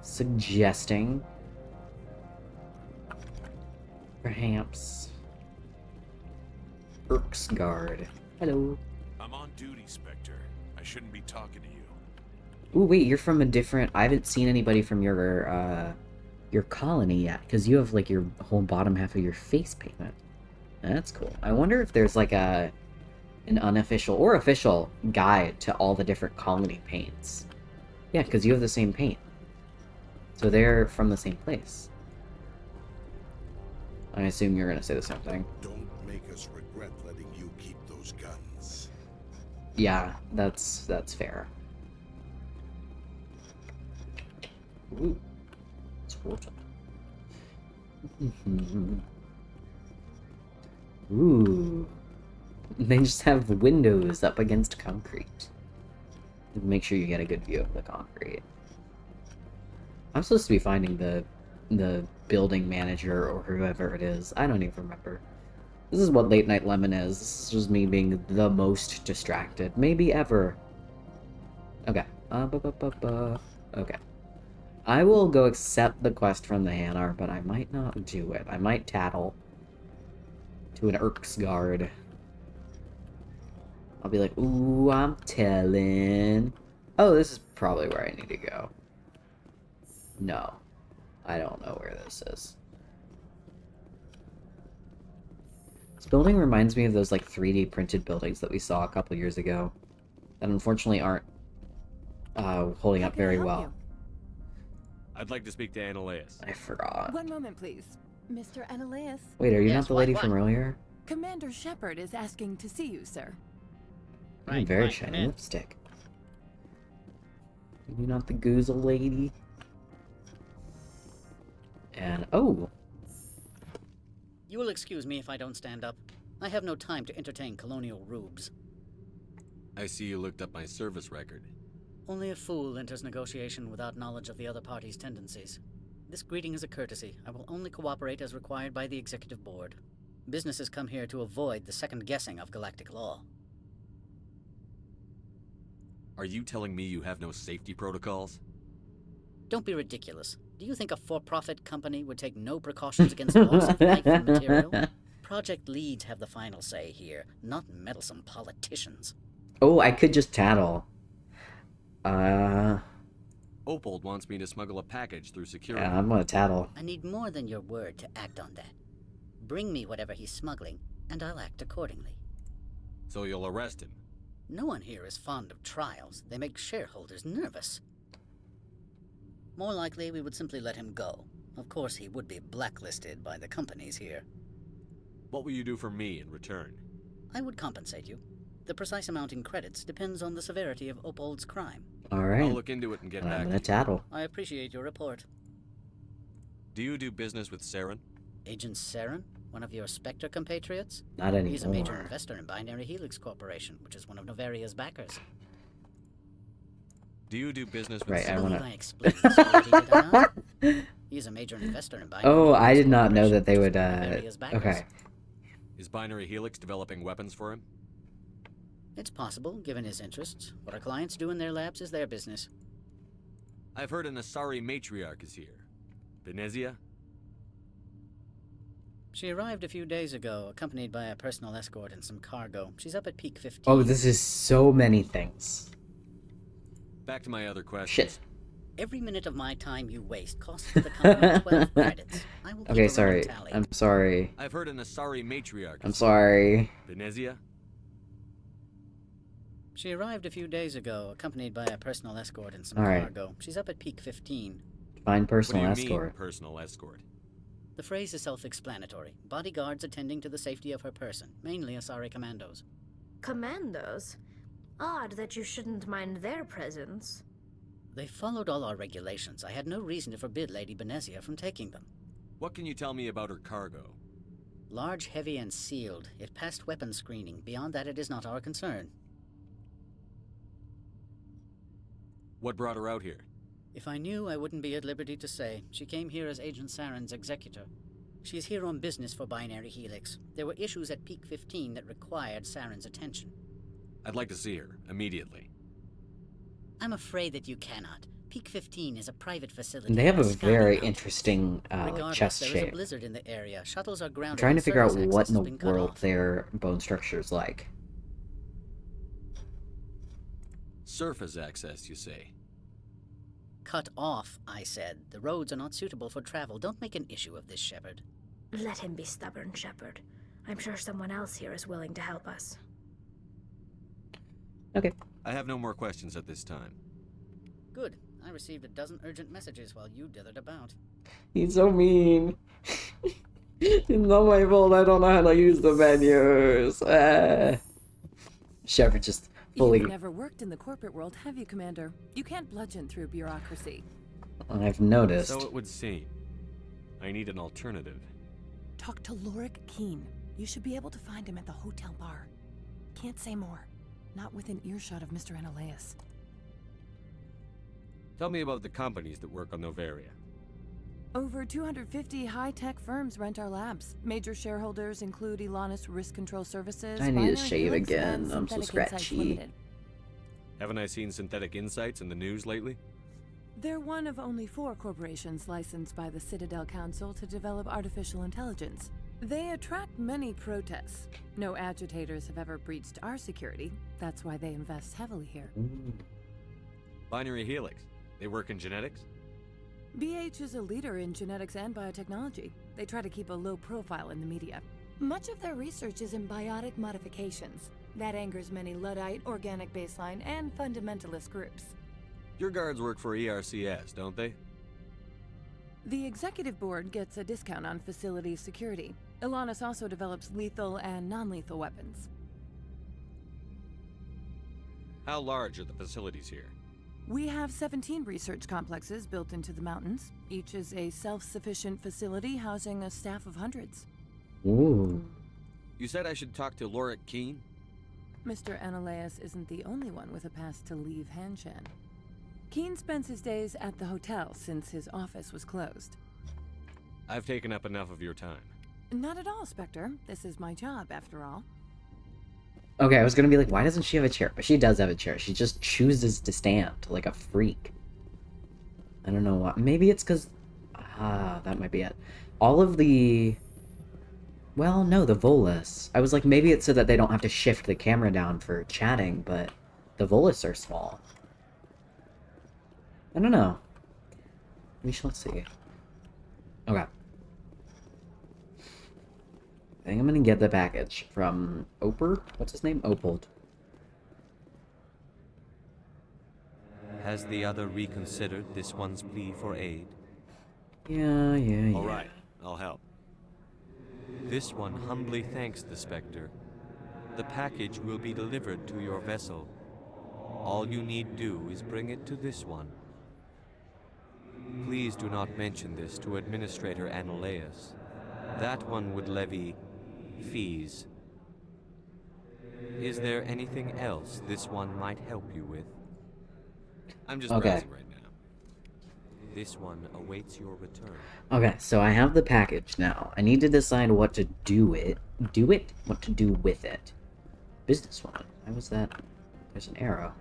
suggesting? Perhaps. Erksgard. Hello. I'm on duty, Spectre. I shouldn't be talking to you. Ooh, wait, you're from a different... I haven't seen anybody from your colony yet, because you have, like, your whole bottom half of your face painted. That's cool. I wonder if there's, like, an unofficial or official guide to all the different colony paints. Yeah, because you have the same paint. So they're from the same place. I assume you're going to say the same thing. Don't make us regret letting you keep those guns. Yeah, that's fair. Ooh. It's water. Ooh. They just have windows up against concrete. Make sure you get a good view of the concrete. I'm supposed to be finding the building manager or whoever it is. I don't even remember. This is what Late Night Lemon is. This is just me being the most distracted. Maybe ever. Okay. Okay. I will go accept the quest from the Hanar, but I might not do it. I might tattle to an Erksguard. I'll be like, ooh, I'm telling. Oh, this is probably where I need to go. No. I don't know where this is. This building reminds me of those, like, 3D printed buildings that we saw a couple years ago. That unfortunately aren't holding up very well. I'd like to speak to Ananias. I forgot. One moment, please. Mr. Ananias? Wait, are you not the lady from earlier? Commander Shepard is asking to see you, sir. Very shiny lipstick. Are you not the Goozle lady? And, oh! You will excuse me if I don't stand up. I have no time to entertain colonial rubes. I see you looked up my service record. Only a fool enters negotiation without knowledge of the other party's tendencies. This greeting is a courtesy. I will only cooperate as required by the Executive Board. Businesses come here to avoid the second guessing of galactic law. Are you telling me you have no safety protocols? Don't be ridiculous. Do you think a for-profit company would take no precautions against loss of life and material? Project leads have the final say here, not meddlesome politicians. Oh, I could just tattle. Opold wants me to smuggle a package through security. Yeah, I'm gonna tattle. I need more than your word to act on that. Bring me whatever he's smuggling, and I'll act accordingly. So you'll arrest him? No one here is fond of trials. They make shareholders nervous. More likely, we would simply let him go. Of course, he would be blacklisted by the companies here. What will you do for me in return? I would compensate you. The precise amount in credits depends on the severity of Opold's crime. Alright. I'll look into it and get back. I'm gonna tattle. I appreciate your report. Do you do business with Saren? Agent Saren? One of your Spectre compatriots? Not anymore. He's a major investor in Binary Helix Corporation, which is one of Novaria's backers. Do you do business with Right, I wanna... I explained this already, did I not? He's a major investor in Binary Oh, I Helix did not know that they would, Novaria's backers. okay. Is Binary Helix developing weapons for him? It's possible, given his interests. What our clients do in their labs is their business. I've heard an Asari matriarch is here. Venezia? She arrived a few days ago, accompanied by a personal escort and some cargo. She's up at Peak 15. Oh, this is so many things. Back to my other questions. Shit. Every minute of my time you waste costs the company 12 credits. I will keep Okay, a sorry. tally. I'm sorry. I've heard an Asari matriarch. I'm sorry. Venezia? She arrived a few days ago, accompanied by a personal escort and some Alright. cargo. She's up at Peak 15. Find personal What do you mean, escort. personal escort? The phrase is self-explanatory. Bodyguards attending to the safety of her person, mainly Asari commandos. Commandos? Odd that you shouldn't mind their presence. They followed all our regulations. I had no reason to forbid Lady Benezia from taking them. What can you tell me about her cargo? Large, heavy, and sealed. It passed weapons screening. Beyond that, it is not our concern. What brought her out here? If I knew, I wouldn't be at liberty to say. She came here as Agent Saren's executor. She's here on business for Binary Helix. There were issues at Peak 15 that required Saren's attention. I'd like to see her, immediately. I'm afraid that you cannot. Peak 15 is a private facility. They have a scouting very out. interesting Regardless, chest there is a shape. blizzard in the area. Shuttles are I'm grounded. trying to and figure out service what in access has the been cut world off. their bone structure is like. Surface access, you say? Cut off, I said. The roads are not suitable for travel. Don't make an issue of this, Shepard. Let him be stubborn, Shepard. I'm sure someone else here is willing to help us. Okay. I have no more questions at this time. Good. I received a dozen urgent messages while you dithered about. He's so mean. It's not my fault. I don't know how to use the menus. Shepard just fully... You've never worked in the corporate world, have you, Commander? You can't bludgeon through bureaucracy. I've noticed. So it would seem. I need an alternative. Talk to Lorik Keen. You should be able to find him at the hotel bar. Can't say more. Not within earshot of Mr. Analaeus. Tell me about the companies that work on Noveria. Over 250 high-tech firms rent our labs. Major shareholders include Elanus Risk Control Services. I need to Binary shave Helix, again. and I'm so Synthetic Insights scratchy. Limited. Haven't I seen Synthetic Insights in the news lately? They're one of only 4 corporations licensed by the Citadel Council to develop artificial intelligence. They attract many protests. No agitators have ever breached our security. That's why they invest heavily here. Binary Helix. They work in genetics? BH is a leader in genetics and biotechnology. They try to keep a low profile in the media. Much of their research is in biotic modifications. That angers many Luddite, organic baseline, and fundamentalist groups. Your guards work for ERCS, don't they? The executive board gets a discount on facility security. Elanus also develops lethal and non-lethal weapons. How large are the facilities here? We have 17 research complexes built into the mountains. Each is a self-sufficient facility housing a staff of hundreds. Ooh. You said I should talk to Lorik Keene? Mr. Analaeus isn't the only one with a pass to leave Hanshan. Keene spends his days at the hotel since his office was closed. I've taken up enough of your time. Not at all, Spectre. This is my job, after all. Okay, I was gonna be like, why doesn't she have a chair? But she does have a chair. She just chooses to stand like a freak. I don't know why. Maybe it's because... that might be it. All of the... Well, no, the Volus. I was like, maybe it's so that they don't have to shift the camera down for chatting, but the Volus are small. I don't know. We shall see. Okay. I think I'm gonna get the package from Oper? What's his name? Opold. Has the other reconsidered this one's plea for aid? Yeah. All right, I'll help. This one humbly thanks the Spectre. The package will be delivered to your vessel. All you need do is bring it to this one. Please do not mention this to Administrator Analaeus. That one would levy fees. Is there anything else this one might help you with? I'm just browsing right now. This one awaits your return. Okay, so I have the package now. I need to decide what to do what to do with it. Business one. Why was that? There's an arrow.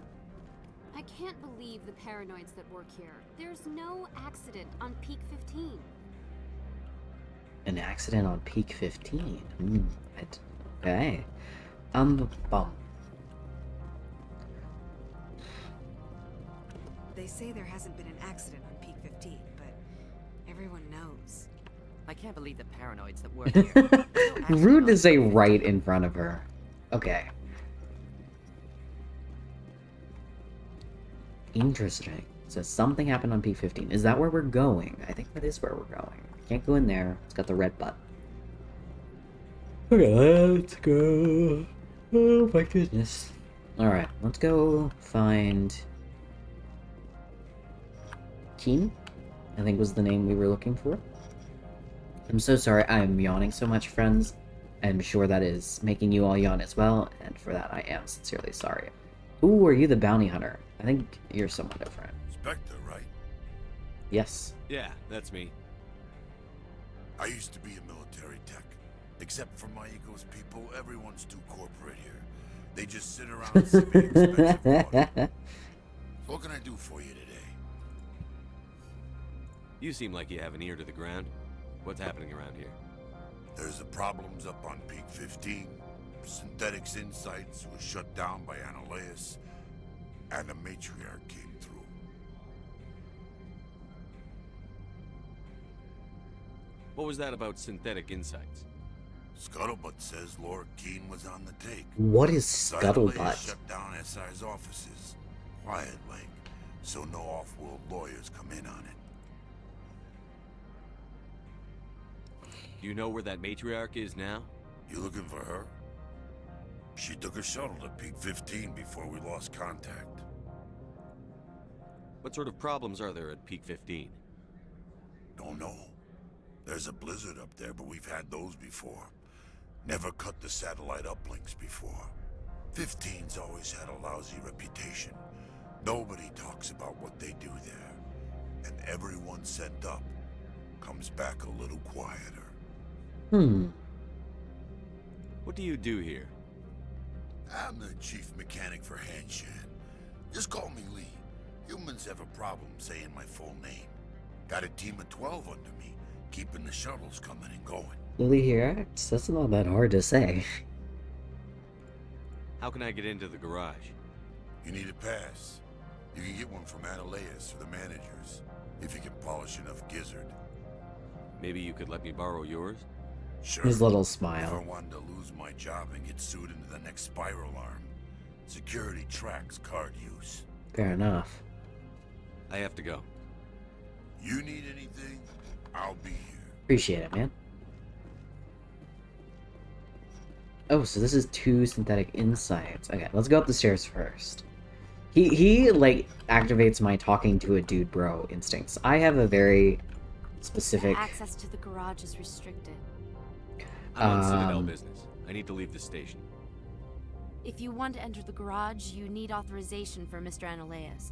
I can't believe the paranoids that work here. There's no accident on Peak 15. An accident on Peak 15. Okay. Bum. They say there hasn't been an accident on Peak 15, but everyone knows. I can't believe the paranoids that work here. Rude to say right in front of her. Okay. Interesting. So something happened on Peak 15. Is that where we're going? I think that is where we're going. Can't go in there. It's got the red button. Okay, let's go. Oh my goodness. Alright, let's go find... Keene? I think was the name we were looking for. I'm so sorry I am yawning so much, friends. I'm sure that is making you all yawn as well, and for that I am sincerely sorry. Ooh, are you the bounty hunter? I think you're someone different. Spectre, right? Yes. Yeah, that's me. I used to be a military tech. Except for Maiko's people, everyone's too corporate here. They just sit around sipping expensive water. What can I do for you today? You seem like you have an ear to the ground. What's happening around here? There's the problems up on Peak 15. Synthetics Insights was shut down by Analaeus, and the Matriarch came through. What was that about Synthetic Insights? Scuttlebutt says Lorik Keene was on the take. What is Scuttlebutt Scuttlebutt? shut down SI's offices. Quiet like, so no off-world lawyers come in on it. Do you know where that Matriarch is now? You looking for her? She took a shuttle to Peak 15 before we lost contact. What sort of problems are there at Peak 15? Don't know. There's a blizzard up there, but we've had those before. Never cut the satellite uplinks before. 15's always had a lousy reputation. Nobody talks about what they do there. And everyone sent up comes back a little quieter. What do you do here? I'm the chief mechanic for Hanshan. Just call me Lee. Humans have a problem saying my full name. Got a team of 12 under me, keeping the shuttles coming and going. Lily here acts. That's not that hard to say. How can I get into the garage? You need a pass. You can get one from Analeas or the managers, if you can polish enough gizzard. Maybe you could let me borrow yours? Sure. His little smile. Never wanted to lose my job and get sued into the next spiral arm. Security tracks card use. Fair enough. I have to go. You need anything? I'll be here. Appreciate it, man. Oh, so this is 2 synthetic insights. Okay, let's go up the stairs first. He like activates my talking to a dude bro instincts. I have a very specific Access to the garage is restricted. I'm on Citadel business. I need to leave the station. If you want to enter the garage, you need authorization for Mr. Analeas.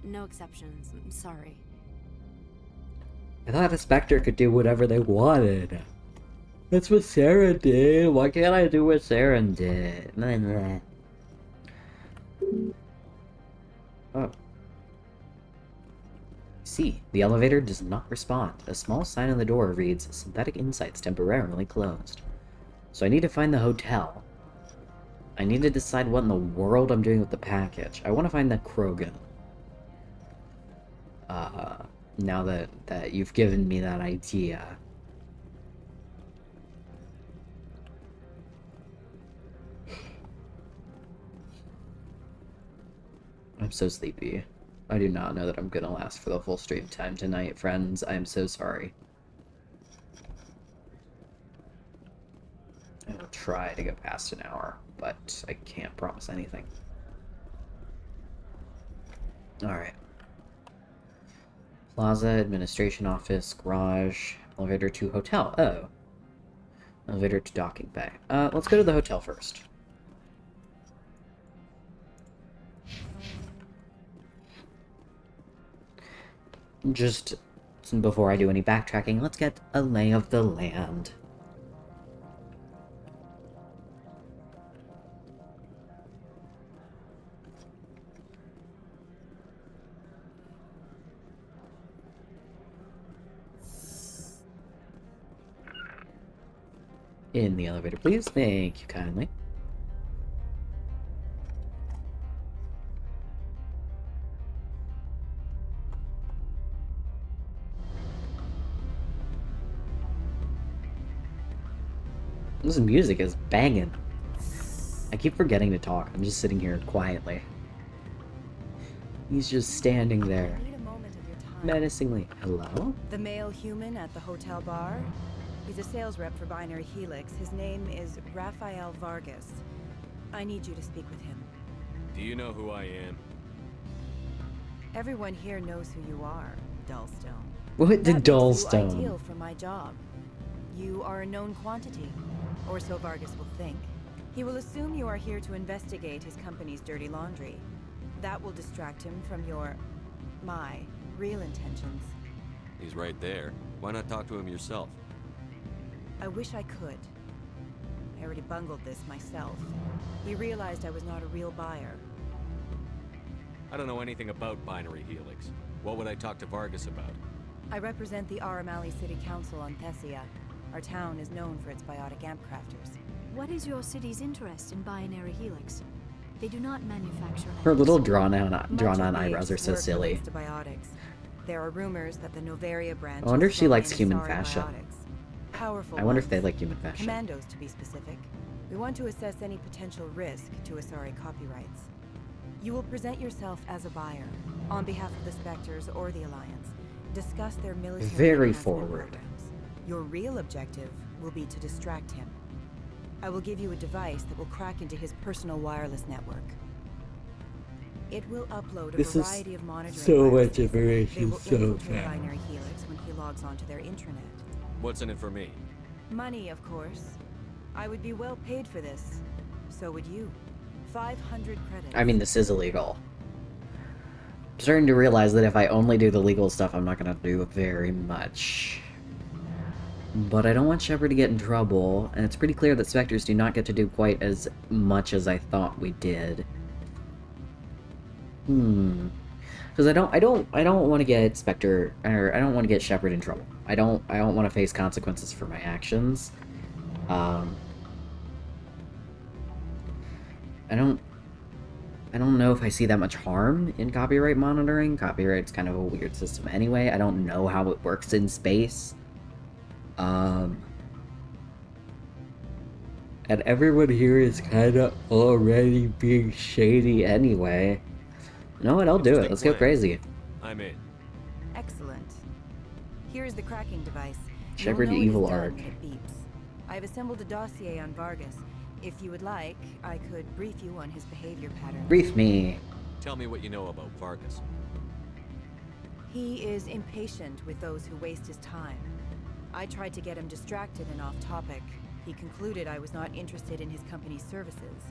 No exceptions. I'm sorry. I thought a Spectre could do whatever they wanted. That's what Sarah did. Why can't I do what Sarah did? Oh. See, the elevator does not respond. A small sign on the door reads, Synthetic Insights temporarily closed. So I need to find the hotel. I need to decide what in the world I'm doing with the package. I want to find the Krogan. Now that you've given me that idea. I'm so sleepy. I do not know that I'm gonna last for the full stream time tonight, friends. I am so sorry. I will try to go past an hour, but I can't promise anything. Alright. Plaza, administration office, garage, elevator to hotel. Oh. Elevator to docking bay. Let's go to the hotel first. Just before I do any backtracking, let's get a lay of the land. In the elevator, please. Thank you kindly. This music is banging. I keep forgetting to talk. I'm just sitting here quietly. He's just standing there. Menacingly. Hello? The male human at the hotel bar? He's a sales rep for Binary Helix. His name is Rafael Vargas. I need you to speak with him. Do you know who I am? Everyone here knows who you are, Dullstone. What did Dullstone? Ideal for my job. You are a known quantity, or so Vargas will think. He will assume you are here to investigate his company's dirty laundry. That will distract him from my real intentions. He's right there. Why not talk to him yourself? I wish I could. I already bungled this myself. He realized I was not a real buyer. I don't know anything about Binary Helix. What would I talk to Vargas about? I represent the Aramali City Council on Thessia. Our town is known for its biotic amp crafters. What is your city's interest in Binary Helix? They do not manufacture. Her little drawn on eyebrows are so silly. To biotics. There are rumors that the Novaria branch. I wonder if she likes human fashion. Powerful I wonder if ones. they like human fashion. Commandos, to be specific. We want to assess any potential risk to Asari copyrights. You will present yourself as a buyer, on behalf of the Spectres or the Alliance. Discuss their military Very enhancement forward. programs. Your real objective will be to distract him. I will give you a device that will crack into his personal wireless network. It will upload a variety of monitoring so much devices. information, They will so infiltrate fast. Binary Helix when he logs onto their intranet. What's in it for me? Money, of course. I would be well paid for this. So would you. 500 credits. I mean, this is illegal. I'm starting to realize that if I only do the legal stuff, I'm not gonna do very much. But I don't want Shepard to get in trouble, and it's pretty clear that Spectres do not get to do quite as much as I thought we did. Because I don't want to get Spectre, or I don't want to get Shepard in trouble. I don't want to face consequences for my actions. I don't know if I see that much harm in copyright monitoring. Copyright's kind of a weird system anyway. I don't know how it works in space. And everyone here is kind of already being shady anyway. You know what? I'll do it. Let's go crazy. I'm in. Excellent. Here's the cracking device. Shepard Evil Arc. It beeps. I've assembled a dossier on Vargas. If you would like, I could brief you on his behavior patterns. Brief me. Tell me what you know about Vargas. He is impatient with those who waste his time. I tried to get him distracted and off topic. He concluded I was not interested in his company's services.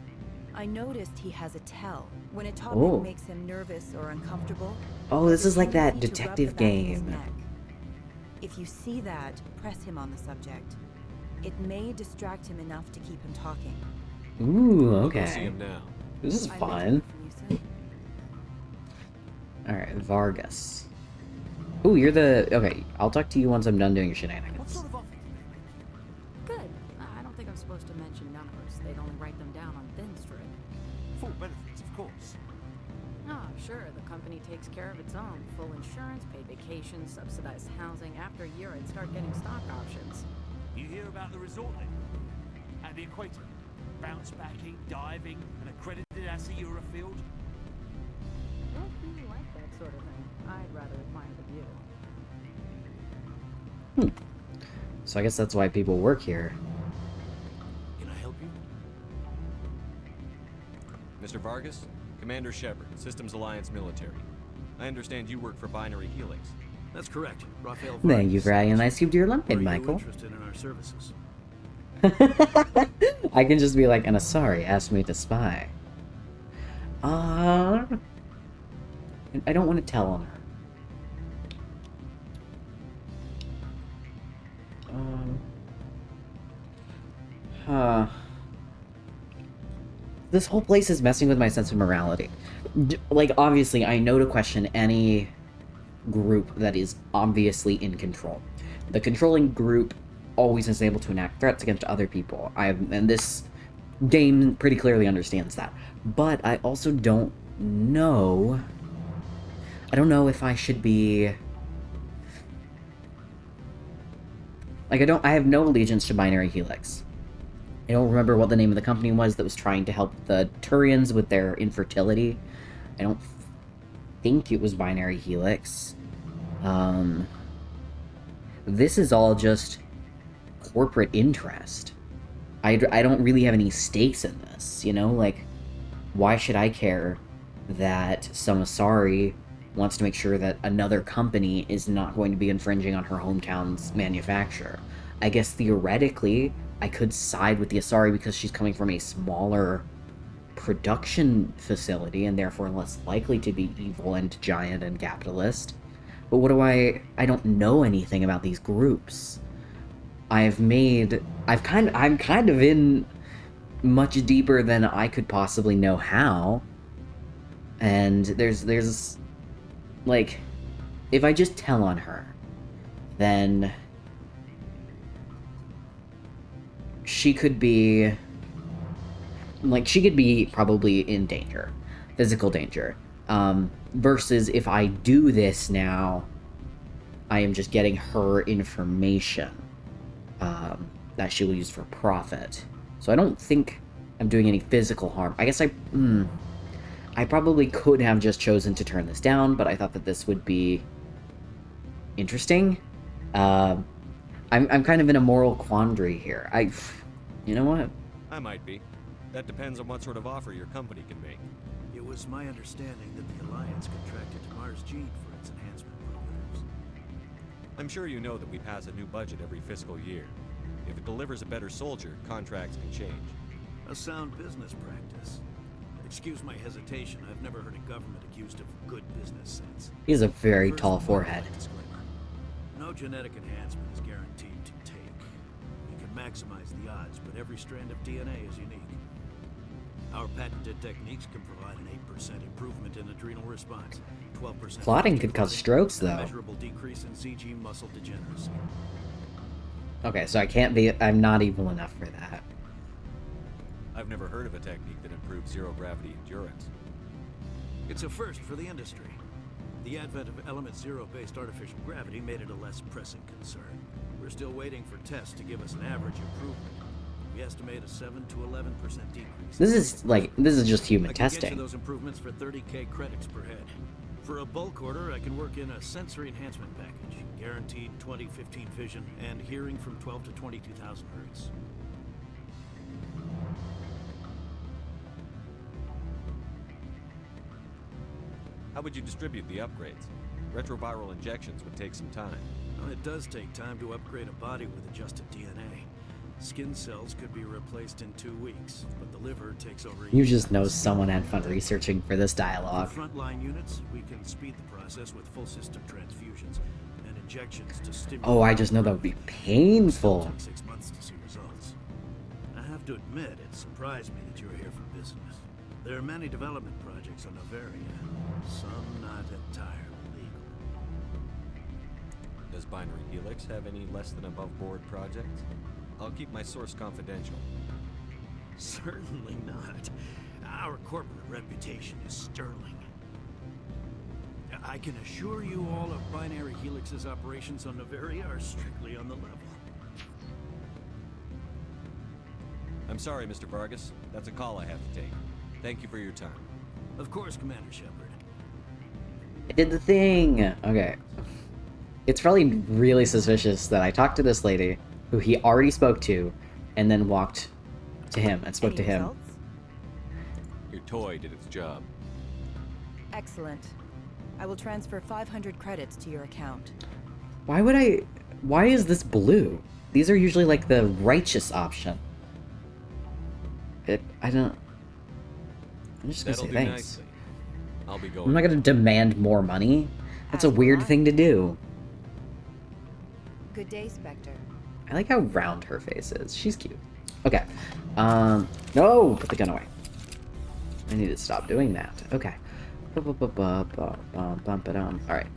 I noticed he has a tell. When a topic makes him nervous or uncomfortable... Oh, this is like that detective game. If you see that, press him on the subject. It may distract him enough to keep him talking. Ooh, okay. I'll see him now. This is fun. Alright, Vargas. Ooh, you're the... Okay, I'll talk to you once I'm done doing your shenanigans. What sort of offer do they make you? Good. I don't think I'm supposed to mention numbers. They'd only write them down on thin strip. Full benefits, of course. Oh, sure. The company takes care of its own. Full insurance, paid vacations, subsidized housing. After a year, I'd start getting stock options. You hear about the resort then? At the equator? Bounce backing, diving, an accredited ASA Eurofield? Don't really like that sort of thing. I'd rather admire the view. So I guess that's why people work here. Can I help you? Mr. Vargas? Commander Shepard, Systems Alliance Military. I understand you work for Binary Helix. That's correct. Raphael Vargas. Thank you for adding a nice cube to your lumping, Michael. Interested in our services? I can just be like, and Asari asked me to spy. I don't want to tell on her. This whole place is messing with my sense of morality. Like, obviously, I know to question any group that is obviously in control. The controlling group always is able to enact threats against other people. And this game pretty clearly understands that. But I also don't know... I don't know if I should be... Like, I have no allegiance to Binary Helix. I don't remember what the name of the company was that was trying to help the Turians with their infertility. I don't think it was Binary Helix. This is all just corporate interest. I don't really have any stakes in this, you know? Like, why should I care that some Asari wants to make sure that another company is not going to be infringing on her hometown's manufacturer? I guess theoretically, I could side with the Asari because she's coming from a smaller production facility and therefore less likely to be evil and giant and capitalist. But what do I don't know anything about these groups. I'm kind of in much deeper than I could possibly know how. And there's like, if I just tell on her, then she could be probably in danger, physical danger. Versus if I do this now, I am just getting her information that she will use for profit. So I don't think I'm doing any physical harm. I guess I probably could have just chosen to turn this down, but I thought that this would be interesting. I'm kind of in a moral quandary here. You know what? I might be. That depends on what sort of offer your company can make. It was my understanding that the Alliance contracted to Mars Gene for its enhancement programs. I'm sure you know that we pass a new budget every fiscal year. If it delivers a better soldier, contracts can change. A sound business practice. Excuse my hesitation. I've never heard a government accused of good business sense. He has a very First, tall forehead. disclaimer. No genetic enhancement is guaranteed to take. You can maximize the odds, but every strand of DNA is unique. Our patented techniques can provide an 8% improvement in adrenal response, 12% Plotting could cause strokes, and a though. measurable decrease in CG muscle degeneracy. Okay, so I can't be. I'm not evil enough for that. I've never heard of a technique that improves zero-gravity endurance. It's a first for the industry. The advent of Element Zero-based artificial gravity made it a less pressing concern. We're still waiting for tests to give us an average improvement. We estimate a 7 to 11% decrease. This is just human I can get testing. you those improvements for 30k credits per head. For a bulk order, I can work in a sensory enhancement package, guaranteed 20/15 vision and hearing from 12 to 22,000 hertz. How would you distribute the upgrades? Retroviral injections would take some time. Well, it does take time to upgrade a body with adjusted DNA. Skin cells could be replaced in 2 weeks, but the liver takes over a You year. just know someone had fun researching for this dialogue. For frontline units, we can speed the process with full system transfusions and injections to stimulate. Oh, I just know that would be painful. It took 6 months to see results. I have to admit, it surprised me that you're here for business. There are many development projects on Noveria, some not entirely legal. Does Binary Helix have any less than above-board projects? I'll keep my source confidential. Certainly not. Our corporate reputation is sterling. I can assure you all of Binary Helix's operations on Noveria are strictly on the level. I'm sorry, Mr. Vargas. That's a call I have to take. Thank you for your time. Of course, Commander Shepard. I did the thing! Okay. It's probably really suspicious that I talked to this lady, who he already spoke to, and then walked to him and spoke to him. Your toy did its job. Excellent. I will transfer 500 credits to your account. Why is this blue? These are usually like the righteous option. I'm just gonna That'll say do thanks. nicely. I'll be going. I'm not gonna demand more money. That's a weird thing to do. Good day, Spectre. I like how round her face is. She's cute. Okay. No! Put the gun away. I need to stop doing that. Okay. Alright,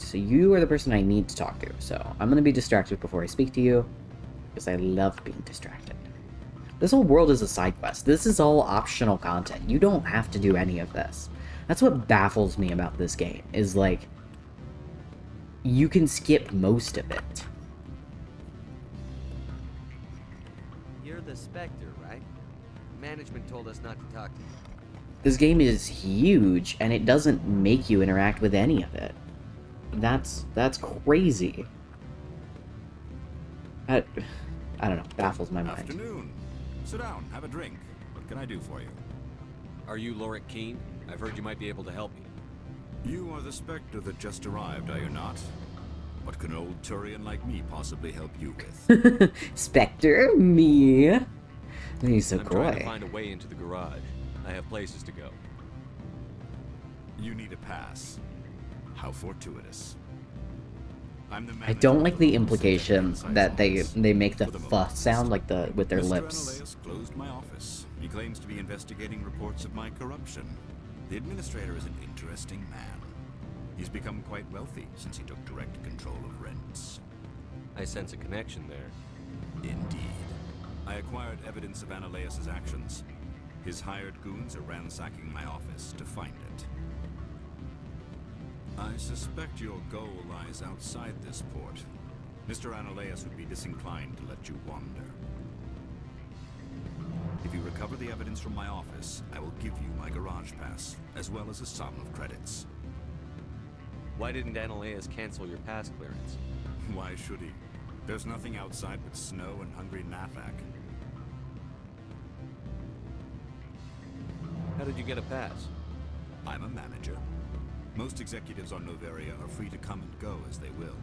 so you are the person I need to talk to. So I'm gonna be distracted before I speak to you, because I love being distracted. This whole world is a side quest. This is all optional content. You don't have to do any of this. That's what baffles me about this game, is like, you can skip most of it. You're the Spectre, right? Management told us not to talk to you. This game is huge, and it doesn't make you interact with any of it. That's crazy. I don't know, baffles my mind. Afternoon. Sit down, have a drink. What can I do for you? Are you Lorik Keene? I've heard you might be able to help me. You are the Spectre that just arrived, are you not? What can an old Turian like me possibly help you with? Spectre? Me? He's so I'm trying to coy. find a way into the garage. I have places to go. You need a pass. How fortuitous. I'm the I don't like the implication that they make the fuss sound like with their Mr. lips. Analaeus closed my office. He claims to be investigating reports of my corruption. The administrator is an interesting man. He's become quite wealthy since he took direct control of rents. I sense a connection there. Indeed. I acquired evidence of Analaeus' actions. His hired goons are ransacking my office to find it. I suspect your goal lies outside this port. Mr. Analaeus would be disinclined to let you wander. If you recover the evidence from my office, I will give you my garage pass, as well as a sum of credits. Why didn't Analaeus cancel your pass clearance? Why should he? There's nothing outside but snow and hungry Nafak. How did you get a pass? I'm a manager. Most executives on Noveria are free to come and go as they will.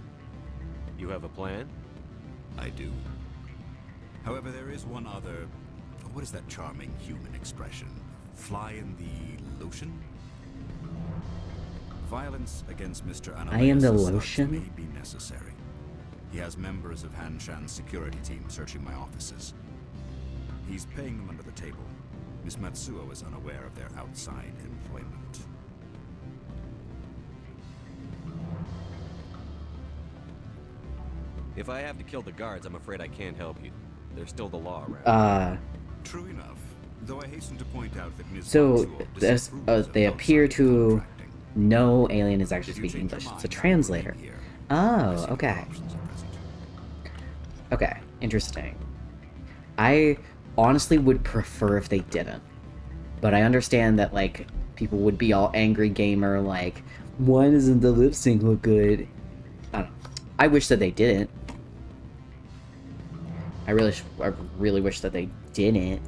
You have a plan? I do. However, there is one other... What is that charming human expression? Fly in the lotion? Violence against Mr. Analaeus I am the as such lotion? may be necessary. He has members of Han Shan's security team searching my offices. He's paying them under the table. Miss Matsuo is unaware of their outside employment. If I have to kill the guards, I'm afraid I can't help you. There's still the law around. True enough. Though I hasten to point out that Ms. So Matsuo this, disapproves of they appear outside to contracting. know Alien is actually If you speaking change your English. It's a mind, translator. I see Oh, no okay. options at present. Okay, interesting. I honestly would prefer if they didn't. But I understand that, like, people would be all angry gamer, like, why doesn't the lip sync look good? I don't know. I wish that they didn't. I really wish that they didn't.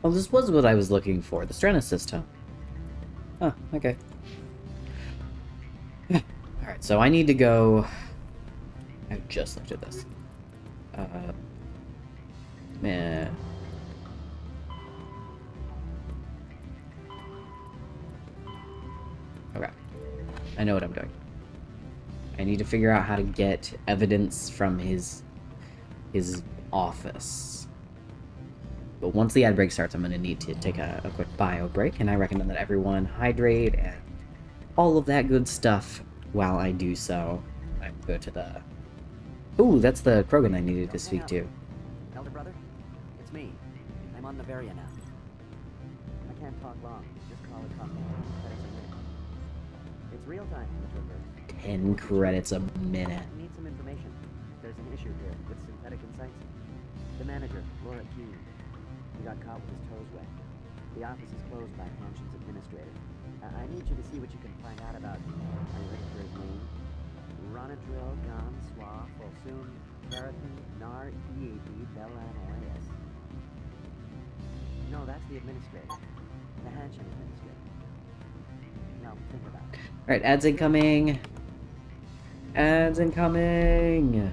Well, this was what I was looking for, the Strenna system. Oh, okay. Alright, so I need to go... I just looked at this. Man. Okay. I know what I'm doing. I need to figure out how to get evidence from his office. But once the ad break starts, I'm going to need to take a quick bio break, and I recommend that everyone hydrate and all of that good stuff while I do so. I go to the... Ooh, that's the Krogan I needed to speak to. Elder brother, it's me. I'm on Nevaria now. I can't talk long. Just call it coffee. Credits a minute. It's real time from the Troopers. 10 credits a minute. I need some information. There's an issue here with Synthetic Insights. The manager, Laura Keene, he got caught with his toes wet. The office is closed by Hanshin's administrator. I need you to see what you can find out about... Are you ready for his name? Ronadril Gon Swa Folsum Karathon Nar Eab Belan. No, that's the administrator. The Hanshin administrator. Now, think about it. Alright, ads incoming. Ads incoming.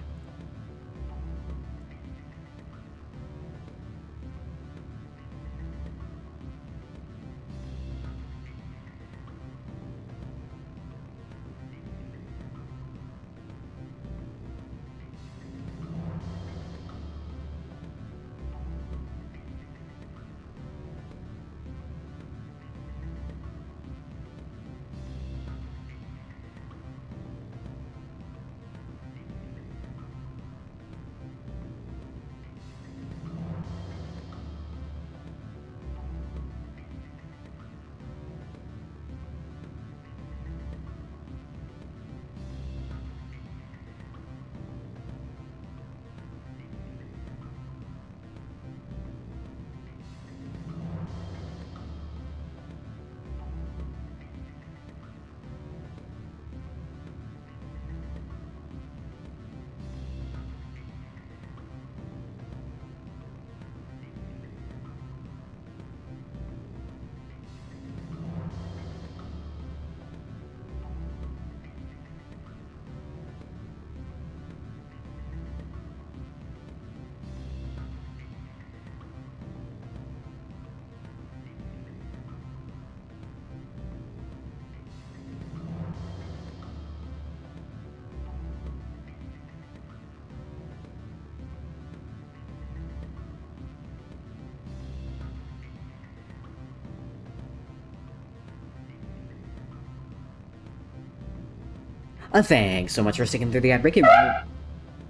Thanks so much for sticking through the ad break. That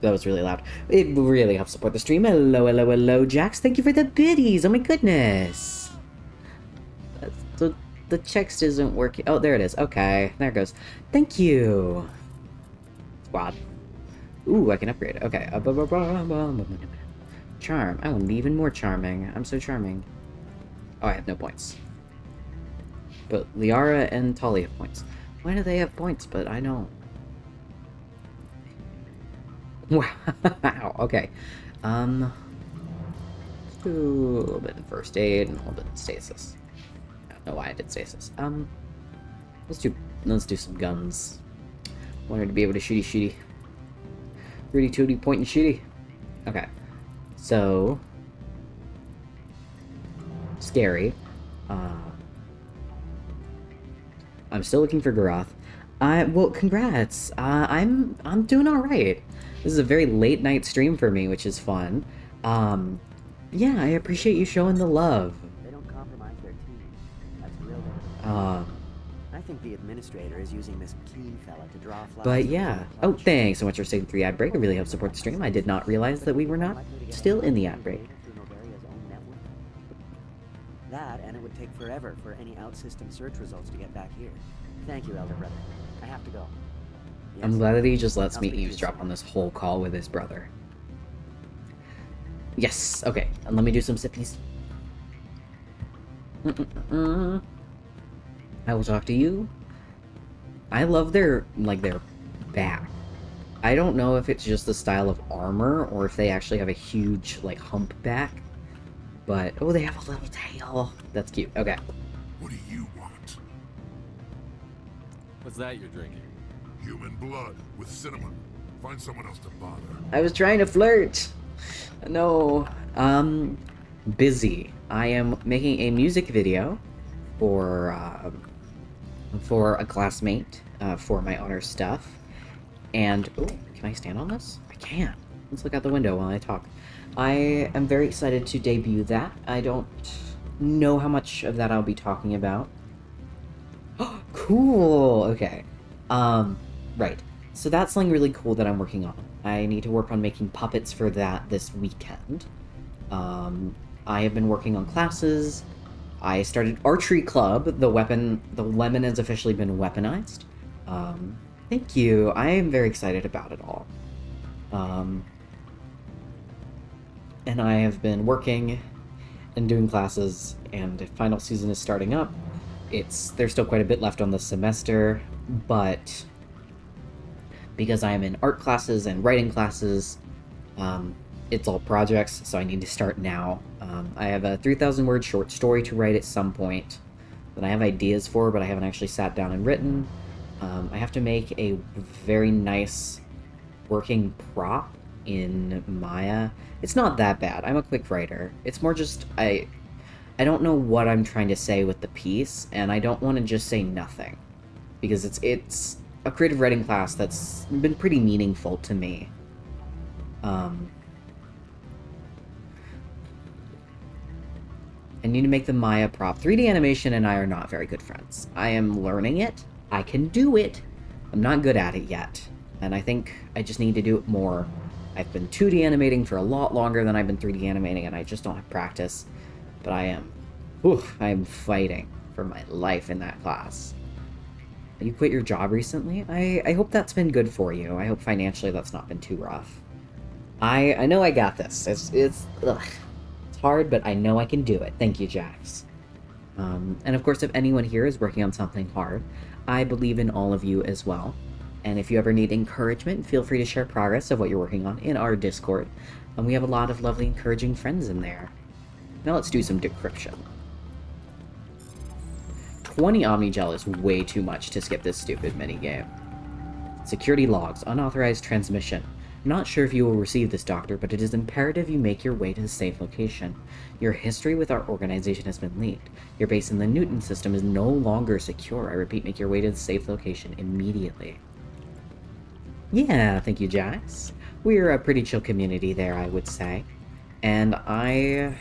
was really loud. It really helps support the stream. Hello, hello, hello, Jax. Thank you for the biddies. Oh my goodness. The text isn't working. Oh, there it is. Okay, there it goes. Thank you. Squad. Ooh, I can upgrade. Okay. Charm. I want to be even more charming. I'm so charming. Oh, I have no points. But Liara and Tali have points. Why do they have points, but I don't? Wow, okay. Let's do a little bit of first aid and a little bit of stasis. I don't know why I did stasis. Let's do some guns. Wanted to be able to shooty. Rudy tooty point and shooty. Okay. So scary. I'm still looking for Garoth. Well, congrats. I'm doing all right. This is a very late night stream for me, which is fun. Yeah, I appreciate you showing the love. They don't compromise their team. That's real. I think the administrator is using this Keen fella to draw flies. But yeah. Oh, thanks so much for staying 3 ad break. It really helps support the stream. I did not realize that we were not still in the ad break. That, and it would take forever for any out-system search results to get back here. Thank you, Elder Brother. I have to go. Yes. I'm glad that he just lets me eavesdrop on this whole call with his brother. Yes, okay. And let me do some sippies. I will talk to you. I love their back. I don't know if it's just the style of armor or if they actually have a huge, hump back. But, oh, they have a little tail. That's cute. Okay. What do you want? What's that you're drinking? Human blood with cinnamon. Find someone else to bother. I was trying to flirt. No. Busy. I am making a music video for a classmate for my honor stuff. And, oh, can I stand on this? I can. Let's look out the window while I talk. I am very excited to debut that. I don't know how much of that I'll be talking about. Cool! Okay. Right. So that's something really cool that I'm working on. I need to work on making puppets for that this weekend. I have been working on classes. I started archery club. The lemon has officially been weaponized. Thank you. I am very excited about it all. And I have been working and doing classes, and the final season is starting up. There's still quite a bit left on the semester, but because I am in art classes and writing classes, it's all projects, so I need to start now. I have a 3,000-word short story to write at some point that I have ideas for, but I haven't actually sat down and written. I have to make a very nice working prop in Maya. It's not that bad. I'm a quick writer. It's more just I don't know what I'm trying to say with the piece, and I don't want to just say nothing, because it's a creative writing class that's been pretty meaningful to me. I need to make the Maya prop. 3D animation and I are not very good friends. I am learning it. I can do it. I'm not good at it yet, and I think I just need to do it more. I've been 2D animating for a lot longer than I've been 3D animating, and I just don't have practice. But I am fighting for my life in that class. You quit your job recently? I hope that's been good for you. I hope financially that's not been too rough. I know I got this. It's hard, but I know I can do it. Thank you, Jax. And of course, if anyone here is working on something hard, I believe in all of you as well. And if you ever need encouragement, feel free to share progress of what you're working on in our Discord. And we have a lot of lovely, encouraging friends in there. Now let's do some decryption. 20 Omnigel is way too much to skip this stupid minigame. Security logs, unauthorized transmission. I'm not sure if you will receive this, Doctor, but it is imperative you make your way to the safe location. Your history with our organization has been leaked. Your base in the Newton system is no longer secure. I repeat, make your way to the safe location immediately. Yeah, thank you, Jax. We're a pretty chill community there, I would say. And I'm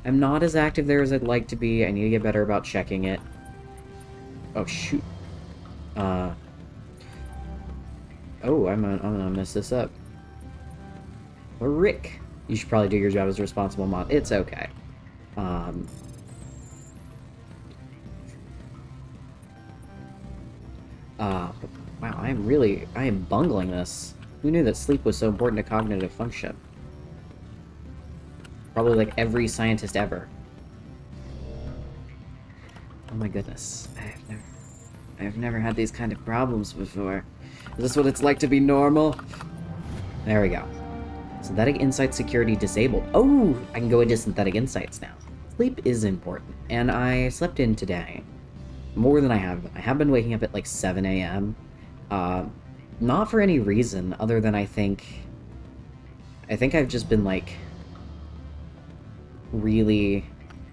not as active there as I'd like to be. I need to get better about checking it. Oh, shoot. Oh, I'm gonna mess this up. Rick. You should probably do your job as a responsible mod. It's okay. Wow, I am bungling this. Who knew that sleep was so important to cognitive function? Probably like every scientist ever. Oh my goodness. I've never had these kind of problems before. Is this what it's like to be normal? There we go. Synthetic Insight security disabled. Oh, I can go into Synthetic Insights now. Sleep is important, and I slept in today. More than I have been. I have been waking up at like 7 a.m. Not for any reason other than I think I've just been like really...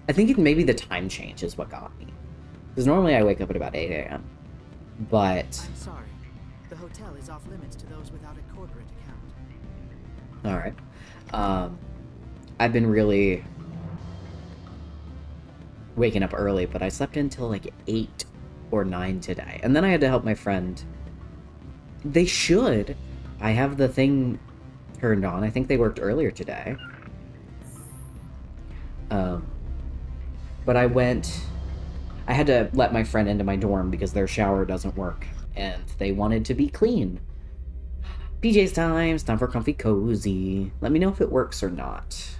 I think maybe the time change is what got me. Because normally I wake up at about 8 a.m. But... I'm sorry. The hotel is off limits to those without a corporate account. Alright. I've been really waking up early, but I slept until like 8 or 9 today. And then I had to help my friend. They should. I have the thing turned on. I think they worked earlier today. But I had to let my friend into my dorm because their shower doesn't work, and they wanted to be clean. PJ's time, it's time for comfy cozy. Let me know if it works or not.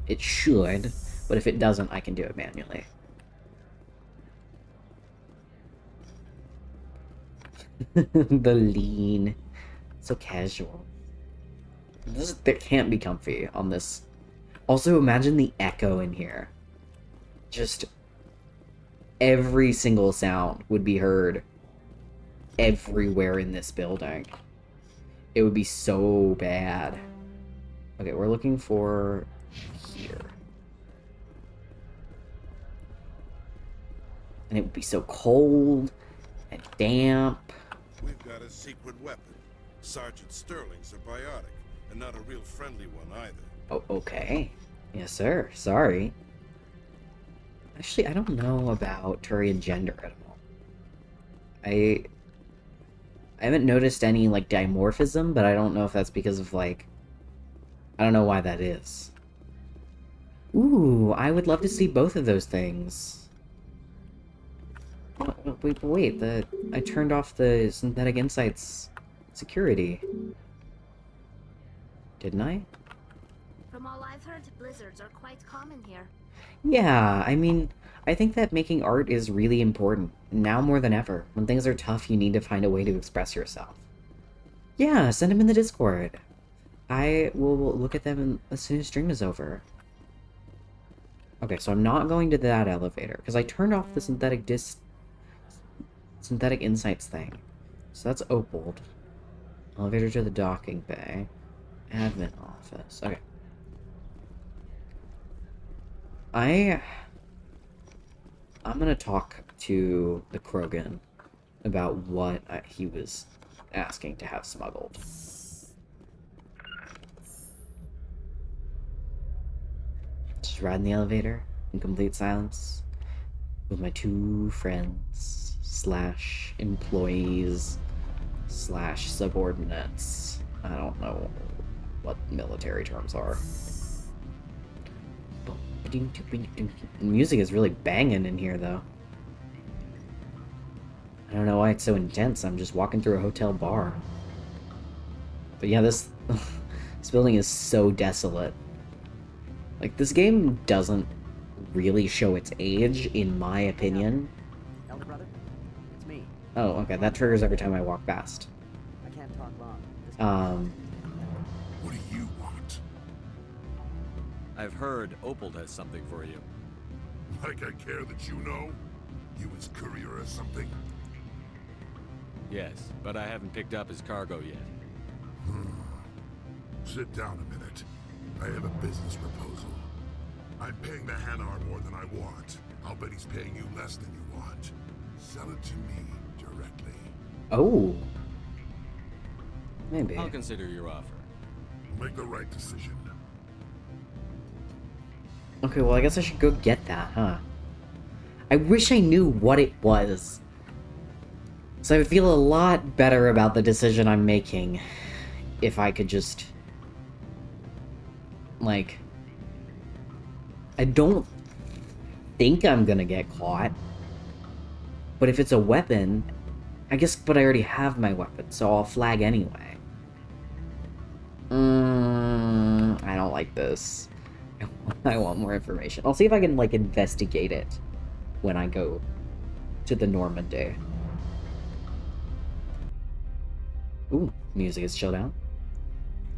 It should, but if it doesn't, I can do it manually. The lean. So casual. That can't be comfy on this. Also, imagine the echo in here. Just every single sound would be heard everywhere in this building. It would be so bad. Okay, we're looking for here. And it would be so cold and damp. We've got a secret weapon. Sergeant Sterling's a biotic, and not a real friendly one either. Oh, okay. Yes, sir. Sorry. Actually, I don't know about Turian gender at all. I haven't noticed any, like, dimorphism, but I don't know if that's because of, like... I don't know why that is. Ooh, I would love to see both of those things. Wait, I turned off the Synthetic Insights security. Didn't I? From all I've heard, blizzards are quite common here. Yeah, I mean, I think that making art is really important, now more than ever. When things are tough, you need to find a way to express yourself. Yeah, send them in the Discord. I will look at them as soon as stream is over. Okay, so I'm not going to that elevator, because I turned off the Synthetic Insights thing. So that's Opaled. Elevator to the docking bay. Admin office. Okay. I'm gonna talk to the Krogan about what he was asking to have smuggled. Just ride in the elevator in complete silence with my 2 friends / employees / subordinates. I don't know what military terms are. The music is really banging in here, though. I don't know why it's so intense. I'm just walking through a hotel bar. But yeah, this building is so desolate. Like, this game doesn't really show its age, in my opinion. Elder brother, it's me. Oh, okay. That triggers every time I walk past. I can't talk long. What do you want? I've heard Opal has something for you. Like I care that you know? You his courier or something? Yes, but I haven't picked up his cargo yet. Sit down a minute. I have a business proposal. I'm paying the Hanar more than I want. I'll bet he's paying you less than you want. Sell it to me directly. Oh. Maybe. I'll consider your offer. Make the right decision. Okay, well, I guess I should go get that, huh? I wish I knew what it was. So I would feel a lot better about the decision I'm making if I could just... Like... I don't think I'm gonna get caught. But if it's a weapon... I guess, but I already have my weapon, so I'll flag anyway. I don't like this. I want more information. I'll see if I can, like, investigate it when I go to the Normandy. Ooh, music is chilled out.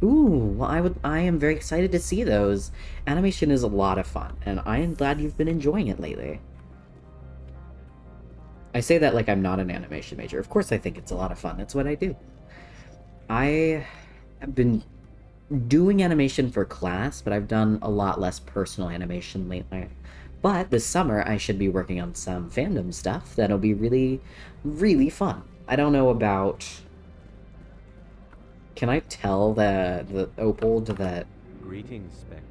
Ooh, well, I am very excited to see those. Animation is a lot of fun, and I am glad you've been enjoying it lately. I say that like I'm not an animation major. Of course I think it's a lot of fun. It's what I do. I have been doing animation for class, but I've done a lot less personal animation lately. But this summer, I should be working on some fandom stuff that'll be really, really fun. I don't know about... Can I tell the Opal that... Greetings, Spectre.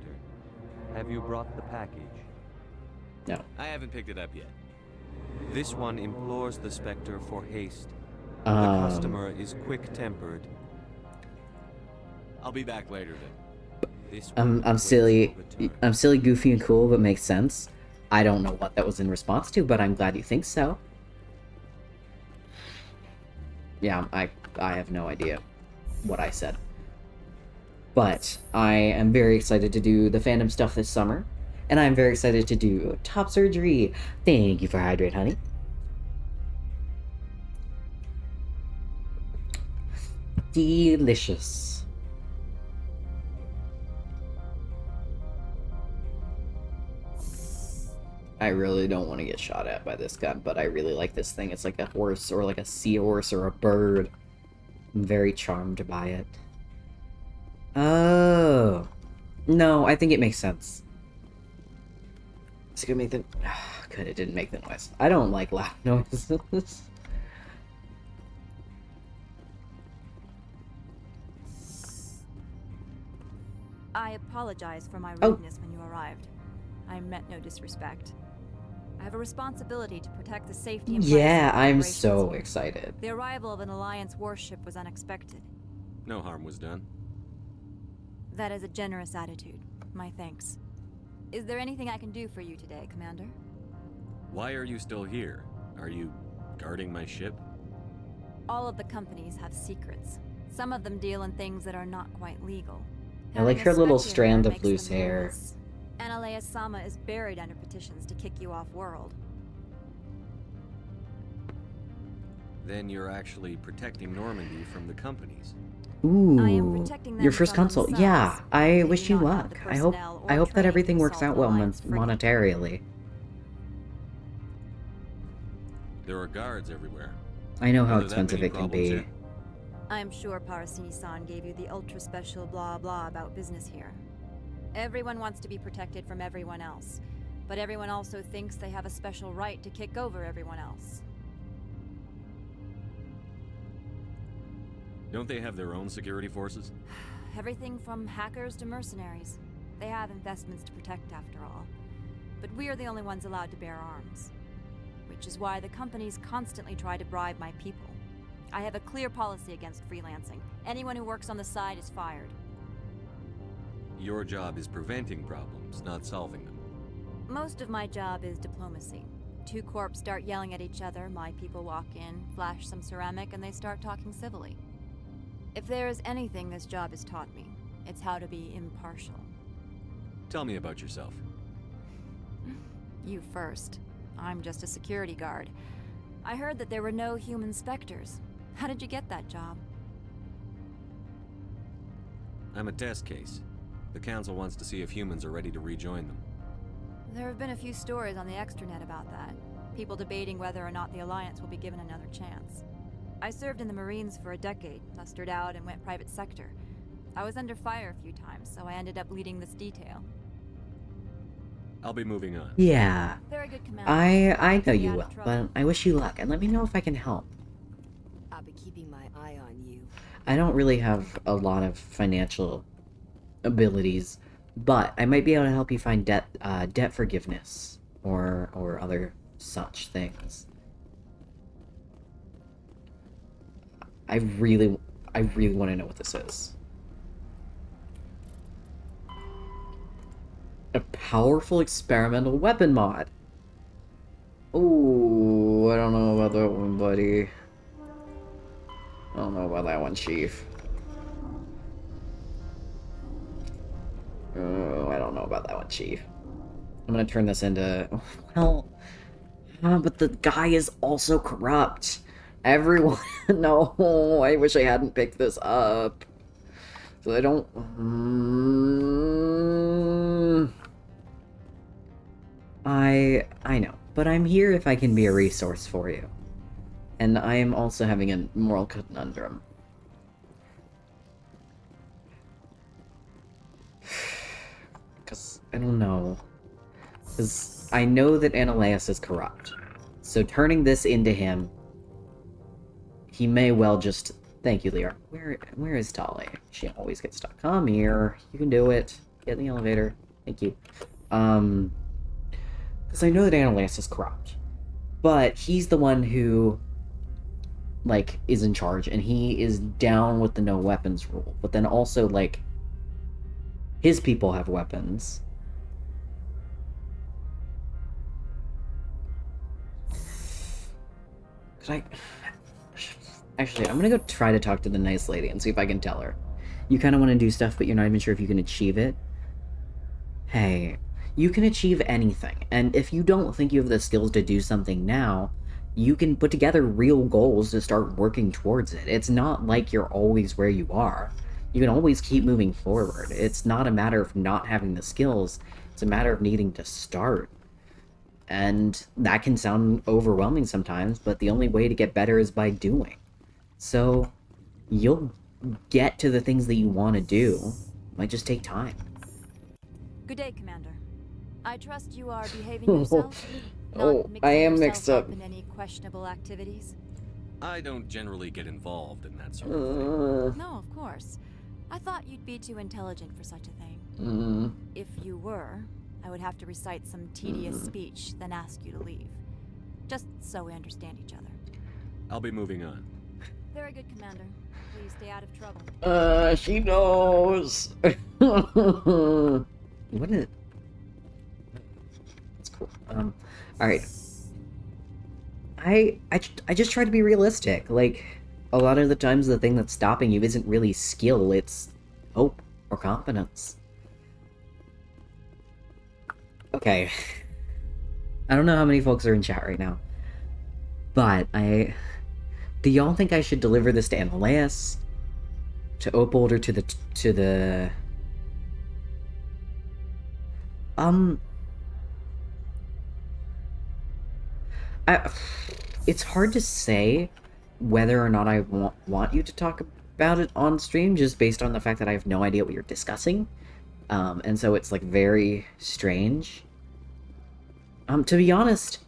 Have you brought the package? No. I haven't picked it up yet. This one implores the Spectre for haste. The Um. customer is quick-tempered. I'll be back later then. This one I'm silly, goofy, and cool, but makes sense. I don't know what that was in response to, but I'm glad you think so. Yeah, I have no idea what I said. But I am very excited to do the fandom stuff this summer, and I'm very excited to do Top Surgery. Thank you for Hydrate, honey. Delicious. I really don't want to get shot at by this gun, but I really like this thing. It's like a horse, or like a seahorse, or a bird. I'm very charmed by it. Oh. No, I think it makes sense. Is it gonna make the... Good, it didn't make the noise. I don't like loud noises. I apologize for my rudeness when you arrived. I meant no disrespect. I have a responsibility to protect the safety and Yeah, privacy of I'm operations so here. excited. The arrival of an Alliance warship was unexpected. No harm was done. That is a generous attitude. My thanks. Is there anything I can do for you today, Commander? Why are you still here? Are you guarding my ship? All of the companies have secrets. Some of them deal in things that are not quite legal. I like Having her a little Spectre strand here of makes loose them hair. nervous. Analea Sama is buried under petitions to kick you off-world. Then you're actually protecting Normandy from the companies. Ooh, protecting your them first from console. Yeah, themselves. I They wish do you not have luck. the I hope personnel or that training everything to works assault out well Alliance frigates. monetarily. There are guards everywhere. I know how Are there that expensive many it can problems be. here? I am sure Parasini-san gave you the ultra-special blah blah about business here. Everyone wants to be protected from everyone else, but everyone also thinks they have a special right to kick over everyone else. Don't they have their own security forces? Everything from hackers to mercenaries. They have investments to protect after all. But we are the only ones allowed to bear arms. Which is why the companies constantly try to bribe my people. I have a clear policy against freelancing. Anyone who works on the side is fired. Your job is preventing problems, not solving them. Most of my job is diplomacy. Two corps start yelling at each other, my people walk in, flash some ceramic, and they start talking civilly. If there is anything this job has taught me, it's how to be impartial. Tell me about yourself. You first. I'm just a security guard. I heard that there were no human specters. How did you get that job? I'm a test case. The Council wants to see if humans are ready to rejoin them. There have been a few stories on the extranet about that. People debating whether or not the Alliance will be given another chance. I served in the Marines for a decade, mustered out and went private sector. I was under fire a few times, so I ended up leading this detail. I'll be moving on. Yeah. Very good, Commander. I know Stay you out will, of trouble. but I wish you luck, and let me know if I can help. I'll be keeping my eye on you. I don't really have a lot of financial abilities, but I might be able to help you find debt forgiveness or other such things. I really want to know what this is. A powerful experimental weapon mod. Ooh, I don't know about that one, buddy. I don't know about that one, Chief. Oh, I don't know about that one, Chief. I'm gonna turn this into... Well... but the guy is also corrupt. Everyone... No, I wish I hadn't picked this up. I don't... I know, but I'm here if I can be a resource for you. And I am also having a moral conundrum. Because, I don't know. Because I know that Ananias is corrupt. So turning this into him, he may well just... Thank you, Lear. Where is Tali? She always gets stuck. Come here. You can do it. Get in the elevator. Thank you. Because I know that Ananias is corrupt. But he's the one who, like, is in charge. And he is down with the no weapons rule. But then also, like, his people have weapons. Actually, I'm gonna go try to talk to the nice lady and see if I can tell her. You kind of want to do stuff, but you're not even sure if you can achieve it? Hey, you can achieve anything, and if you don't think you have the skills to do something now, you can put together real goals to start working towards it. It's not like you're always where you are. You can always keep moving forward. It's not a matter of not having the skills, it's a matter of needing to start. And that can sound overwhelming sometimes, but the only way to get better is by doing. So, you'll get to the things that you want to do. Might just take time. Good day, Commander. I trust you are behaving yourself. Oh, I am mixed up. In any questionable activities? I don't generally get involved in that sort of thing. No, of course. I thought you'd be too intelligent for such a thing. If you were, I would have to recite some tedious speech, then ask you to leave. Just so we understand each other. I'll be moving on. Very good, Commander. Please stay out of trouble. She knows. What is it? That's cool. Alright. I just try to be realistic. Like, a lot of the times the thing that's stopping you isn't really skill, it's hope or confidence. Okay. I don't know how many folks are in chat right now, but do y'all think I should deliver this to Ananias, to Opold, or to the it's hard to say whether or not I want you to talk about it on stream, just based on the fact that I have no idea what you're discussing. And so it's, like, very strange. To be honest...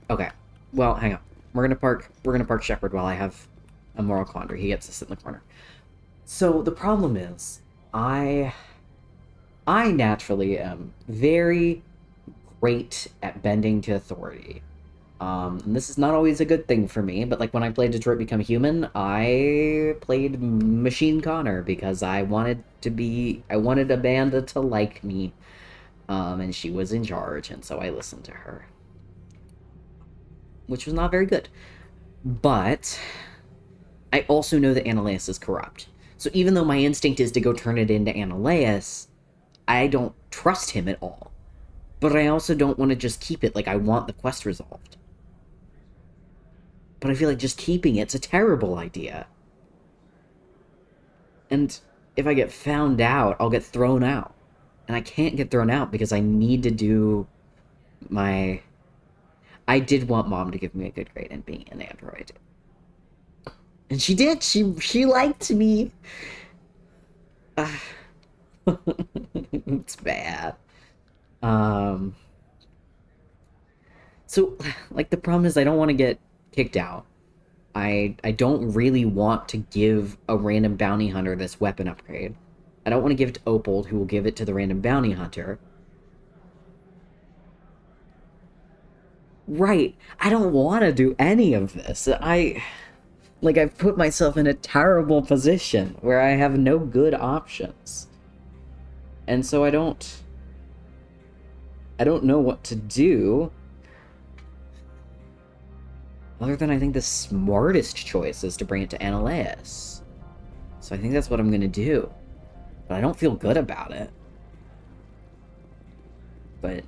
Okay. Well, hang on. We're gonna park Shepard while I have a moral quandary. He gets to sit in the corner. So, the problem is, I naturally am very great at bending to authority. And this is not always a good thing for me, but, like, when I played Detroit Become Human, I played Machine Connor because I wanted Amanda to like me, and she was in charge, and so I listened to her. Which was not very good. But I also know that Ananias is corrupt. So even though my instinct is to go turn it into Ananias, I don't trust him at all. But I also don't want to just keep it. Like, I want the quest resolved. But I feel like just keeping it's a terrible idea. And if I get found out, I'll get thrown out. And I can't get thrown out because I need to do my... I did want Mom to give me a good grade in being an android. And she did! She liked me! It's bad. So, like, the problem is I don't want to get kicked out. I don't really want to give a random bounty hunter this weapon upgrade. I don't want to give it to Opold, who will give it to the random bounty hunter. Right. I don't want to do any of this. I've put myself in a terrible position where I have no good options. And so I don't know what to do. Other than I think the smartest choice is to bring it to Ananias. So I think that's what I'm gonna do. But I don't feel good about it. But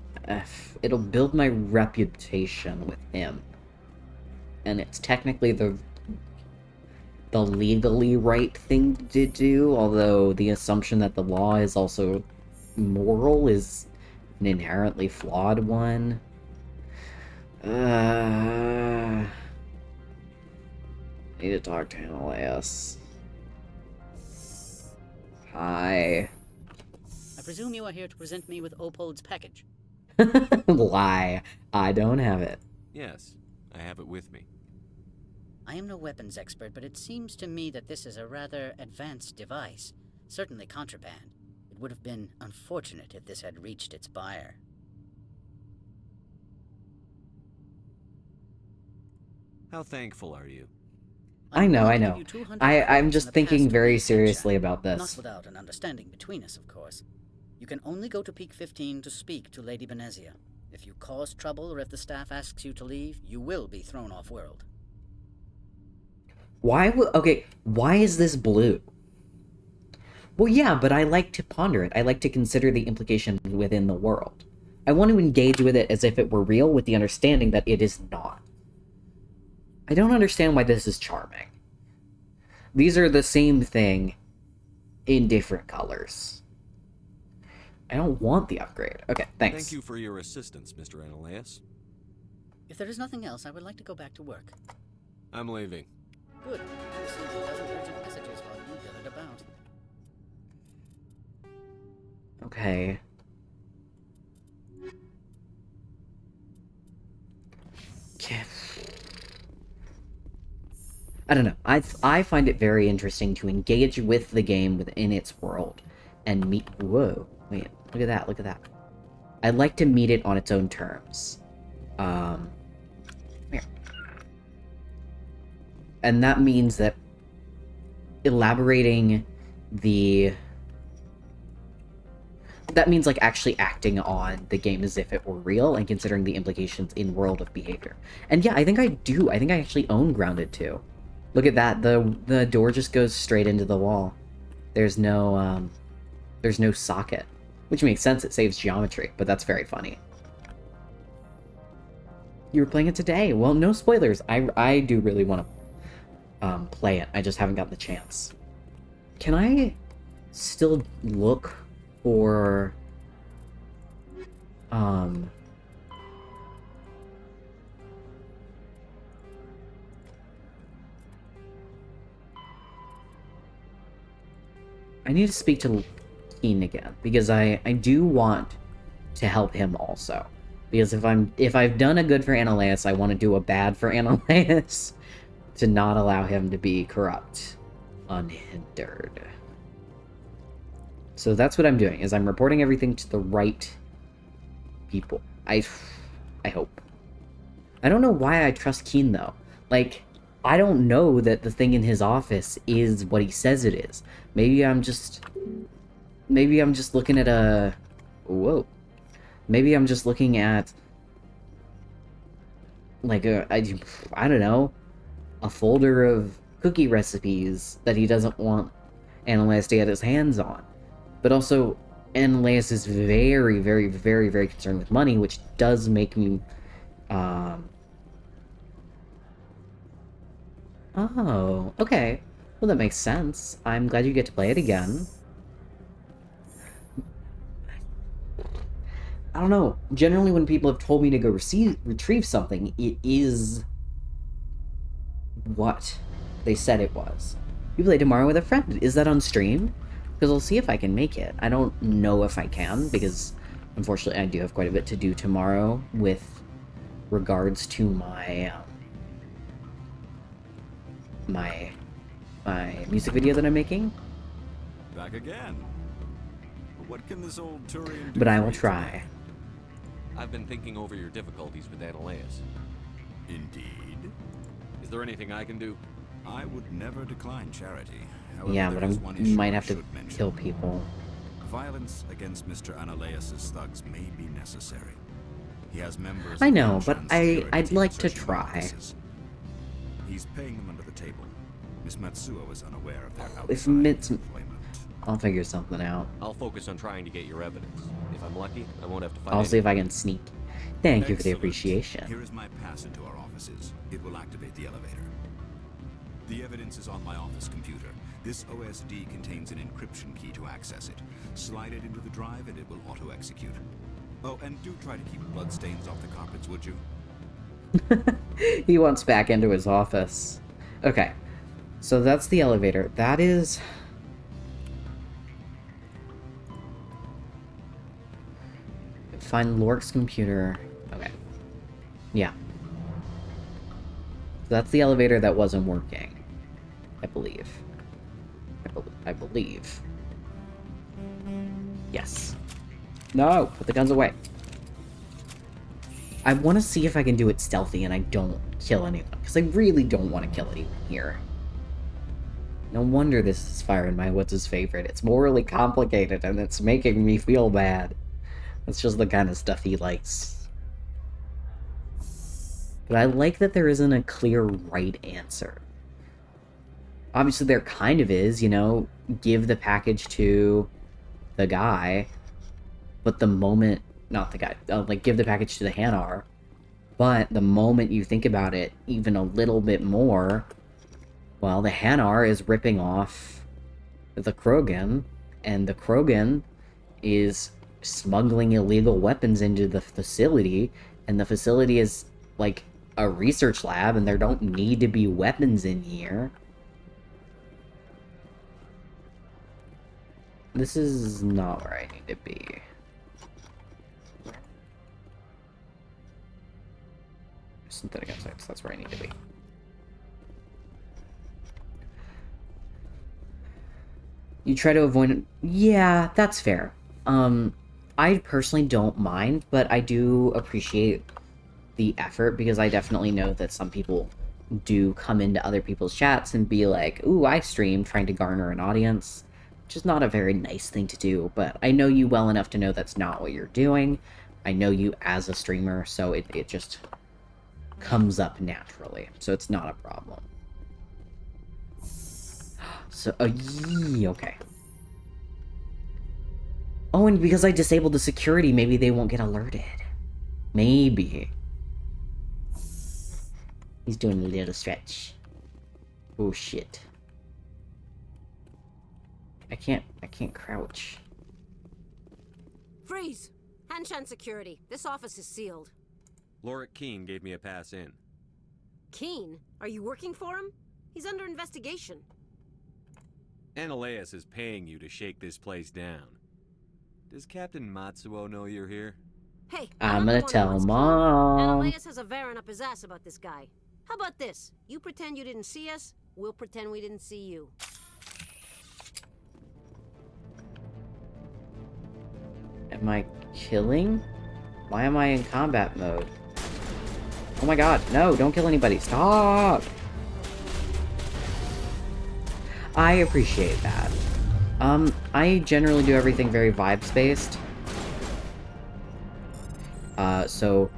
it'll build my reputation with him. And it's technically the legally right thing to do, although the assumption that the law is also moral is an inherently flawed one. I need to talk to Analeus. Hi. I presume you are here to present me with Opold's package. Lie. I don't have it. Yes, I have it with me. I am no weapons expert, but it seems to me that this is a rather advanced device. Certainly contraband. It would have been unfortunate if this had reached its buyer. How thankful are you? I know. I'm just thinking very seriously about Not this. without an understanding between us, of course. You can only go to Peak 15 to speak to Lady Benezia. If you cause trouble or if the staff asks you to leave, you will be thrown off-world. Okay, why is this blue? Well, yeah, but I like to ponder it. I like to consider the implications within the world. I want to engage with it as if it were real, with the understanding that it is not. I don't understand why this is charming. These are the same thing in different colors. I don't want the upgrade. Okay, thanks. Thank you for your assistance, Mr. Analeus. If there is nothing else, I would like to go back to work. I'm leaving. Good. I received a dozen urgent messages while you gathered about. Okay. I don't know. I find it very interesting to engage with the game within its world and meet. Whoa! Wait, look at that! Look at that! I'd like to meet it on its own terms. Here. And that means that elaborating the. That means, like, actually acting on the game as if it were real and considering the implications in world of behavior. And yeah, I think I do. I think I actually own Grounded 2. Look at that. The door just goes straight into the wall. There's no socket. Which makes sense. It saves geometry, but that's very funny. You were playing it today. Well, no spoilers. I do really want to play it. I just haven't gotten the chance. Can I still look for I need to speak to Keen again, because I do want to help him also. Because if I've done a good for Analeus, I want to do a bad for Analeus to not allow him to be corrupt unhindered. So that's what I'm doing, is I'm reporting everything to the right people. I hope. I don't know why I trust Keen, though. Like, I don't know that the thing in his office is what he says it is. Maybe I'm just looking at a... Whoa. Maybe I'm just looking at... like I don't know. A folder of cookie recipes that he doesn't want Analeus to get his hands on. But also, Analeus is very, very, very, very concerned with money, which does make me... Oh, okay. Well, that makes sense. I'm glad you get to play it again. I don't know. Generally, when people have told me to go retrieve something, it is what they said it was. You play tomorrow with a friend. Is that on stream? Because I'll see if I can make it. I don't know if I can, because unfortunately I do have quite a bit to do tomorrow with regards to my my music video that I'm making. Back again. What can this old Turian do? But I will try. I've been thinking over your difficulties with Analeus. Indeed. Is there anything I can do? I would never decline charity. However, Yeah, but I might have to kill people. Violence against Mr. Analeus' thugs may be necessary. He has members. I know, but I'd like to try. He's paying them under the table. Miss Matsuo is unaware of their If outside employment. I'll figure something out. I'll focus on trying to get your evidence. If I'm lucky, I won't have to fight I'll see if I anyone. can sneak. Thank you for the Excellent. appreciation. Here is my pass into our offices. It will activate the elevator. The evidence is on my office computer. This OSD contains an encryption key to access it. Slide it into the drive and it will auto-execute. Oh, and do try to keep bloodstains off the carpets, would you? He wants back into his office. Okay, so that's the elevator. That is... Find Lork's computer. Okay. Yeah. So that's the elevator that wasn't working. I believe. I believe. Yes. No! Put the guns away. I want to see if I can do it stealthy and I don't kill anyone. Because I really don't want to kill anyone here. No wonder this is firing my what's-his-favorite. It's morally complicated and it's making me feel bad. That's just the kind of stuff he likes. But I like that there isn't a clear right answer. Obviously there kind of is, you know, give the package to the guy, but the moment, not the guy, like give the package to the Hanar, but the moment you think about it even a little bit more, well, the Hanar is ripping off the Krogan, and the Krogan is smuggling illegal weapons into the facility, and the facility is like a research lab, and there don't need to be weapons in here. This is not where I need to be. Synthetic insights, that's where I need to be. You try to avoid it. Yeah, that's fair. I personally don't mind, but I do appreciate the effort, because I definitely know that some people do come into other people's chats and be like, ooh, I stream, trying to garner an audience, which is not a very nice thing to do, but I know you well enough to know that's not what you're doing. I know you as a streamer, so it just comes up naturally, so it's not a problem. So, okay. Oh, and because I disabled the security, maybe they won't get alerted. Maybe. He's doing a little stretch. Oh, shit. I can't crouch. Freeze! Hanshan security. This office is sealed. Lorik Keen gave me a pass in. Keen? Are you working for him? He's under investigation. Ananias is paying you to shake this place down. Does Captain Matsuo know you're here? Hey, I'm gonna tell Mom. Ananias has a Varen up his ass about this guy. How about this? You pretend you didn't see us, we'll pretend we didn't see you. Am I killing? Why am I in combat mode? Oh my god, no, don't kill anybody. Stop! I appreciate that. I generally do everything very vibes-based. So...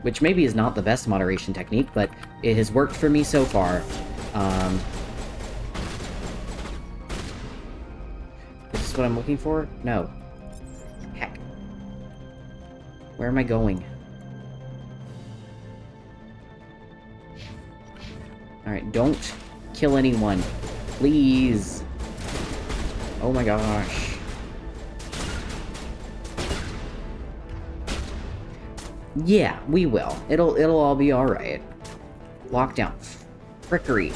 Which maybe is not the best moderation technique, but it has worked for me so far. Is this what I'm looking for? No. Heck. Where am I going? Alright, don't kill anyone. Please. Oh my gosh. Yeah, we will. It'll all be alright. Lockdown. Frickery.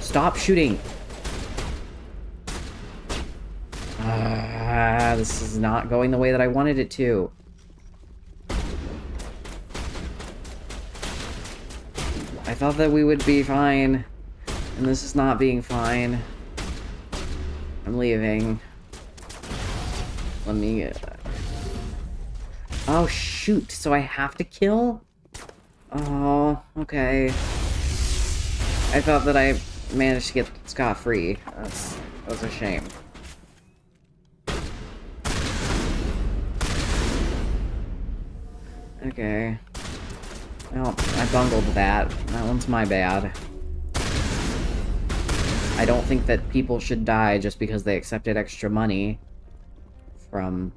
Stop shooting. This is not going the way that I wanted it to. I thought that we would be fine, and this is not being fine. I'm leaving. Let me get... Oh, shoot. So I have to kill? Oh, okay. I thought that I managed to get scot-free. That was a shame. Okay. Well, I bungled that. That one's my bad. I don't think that people should die just because they accepted extra money from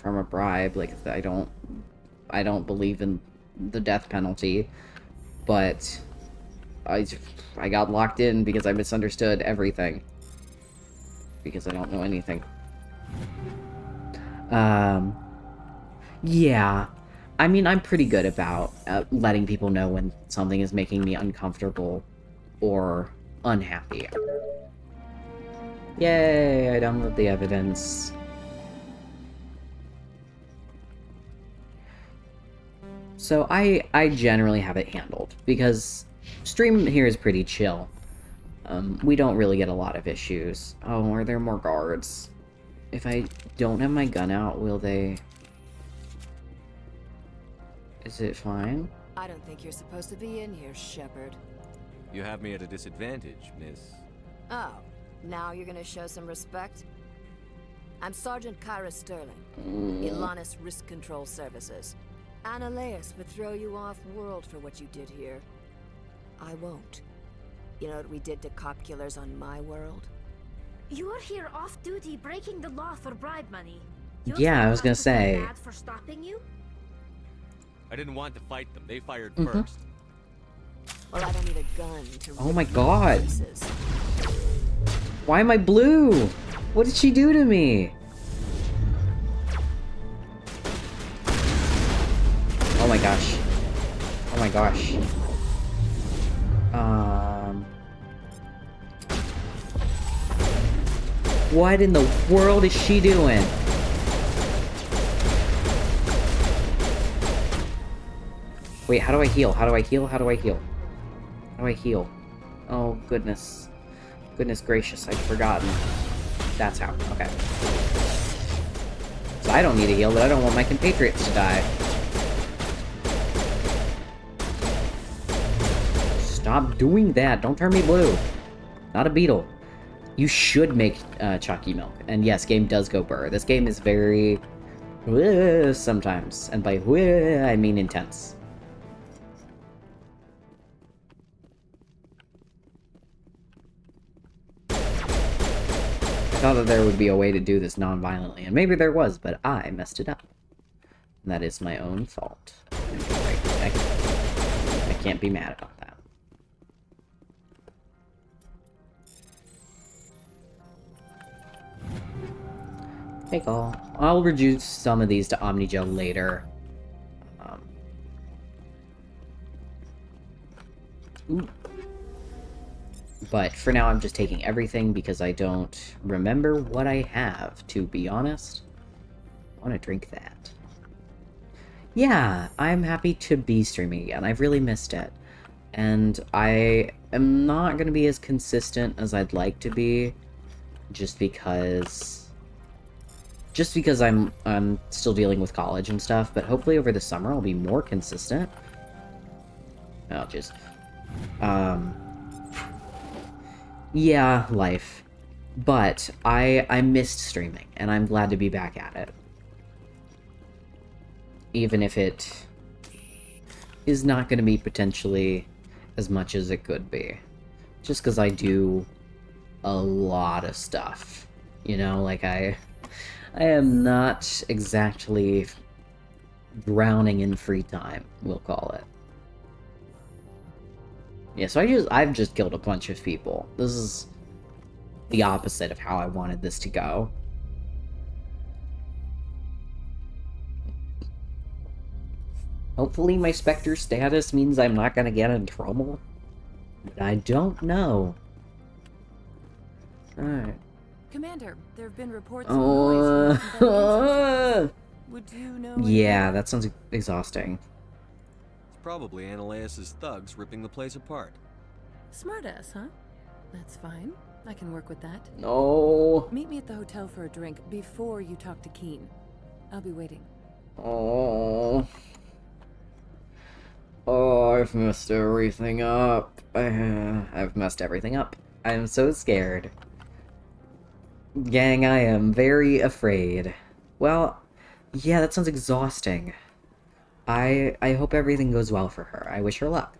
a bribe. Like, I don't believe in the death penalty, but I got locked in because I misunderstood everything. Because I don't know anything. Yeah. I mean, I'm pretty good about letting people know when something is making me uncomfortable or unhappy. Yay, I download the evidence. So I generally have it handled, because stream here is pretty chill. We don't really get a lot of issues. Oh, are there more guards? If I don't have my gun out, will they... Is it fine? I don't think you're supposed to be in here, Shepard. You have me at a disadvantage, miss. Oh, now you're gonna show some respect? I'm Sergeant Kyra Sterling, Ilanis Risk Control Services. Analeas would throw you off-world for what you did here. I won't. You know what we did to cop killers on my world? You're here off-duty breaking the law for bribe money. Yeah, I was gonna say. Bad for stopping you? I didn't want to fight them. They fired Mhm. first. Well, I don't need a gun to Oh rip my you to god. pieces. Why am I blue? What did she do to me? Oh my gosh. Oh my gosh. What in the world is she doing? Wait, how do I heal? How do I heal? How do I heal? How do I heal? Oh, goodness. Goodness gracious, I'd forgotten. That's how. Okay. So I don't need a heal, but I don't want my compatriots to die. Stop doing that. Don't turn me blue. Not a beetle. You should make chalky milk. And yes, game does go burr. This game is very... sometimes. And by I mean intense. I thought that there would be a way to do this non-violently, and maybe there was, but I messed it up. And that is my own fault. I can't be mad about that. Hey, call. I'll reduce some of these to Omnigel later. Ooh. But for now, I'm just taking everything because I don't remember what I have, to be honest. I want to drink that. Yeah, I'm happy to be streaming again. I've really missed it. And I am not going to be as consistent as I'd like to be, just because I'm still dealing with college and stuff, but hopefully over the summer I'll be more consistent. Oh, just... Yeah, life. But I missed streaming, and I'm glad to be back at it. Even if it is not going to be potentially as much as it could be. Just because I do a lot of stuff. You know, like I am not exactly drowning in free time, we'll call it. Yeah, so I've just killed a bunch of people. This is the opposite of how I wanted this to go. Hopefully my Spectre status means I'm not gonna get in trouble. But I don't know. Alright. Commander, there have been reports of noise from the Would you know? Yeah, that sounds exhausting. It's probably Analeas' thugs ripping the place apart. Smartass, huh? That's fine. I can work with that. No. Meet me at the hotel for a drink before you talk to Keen. I'll be waiting. Oh. Oh, I've messed everything up. I've messed everything up. I'm so scared. Gang, I am very afraid. Well, yeah, that sounds exhausting. I hope everything goes well for her. I wish her luck.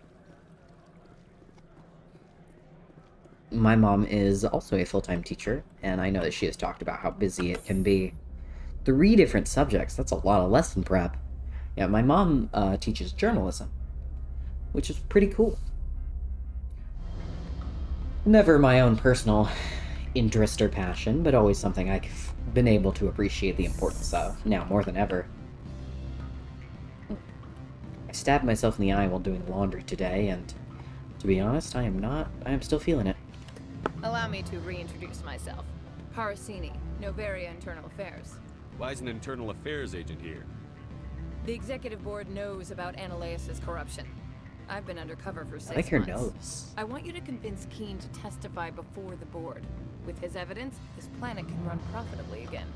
My mom is also a full-time teacher, and I know that she has talked about how busy it can be. 3 different subjects, that's a lot of lesson prep. Yeah, my mom teaches journalism, which is pretty cool. Never my own personal interest or passion, but always something I've been able to appreciate the importance of, now more than ever. I stabbed myself in the eye while doing laundry today, and to be honest, I am still feeling it. Allow me to reintroduce myself. Parasini, Noveria Internal Affairs. Why is an internal affairs agent here? The executive board knows about Ananias' corruption. I've been undercover for 6 months. I like her nose. I want you to convince Keen to testify before the board. With his evidence, this planet can run profitably again.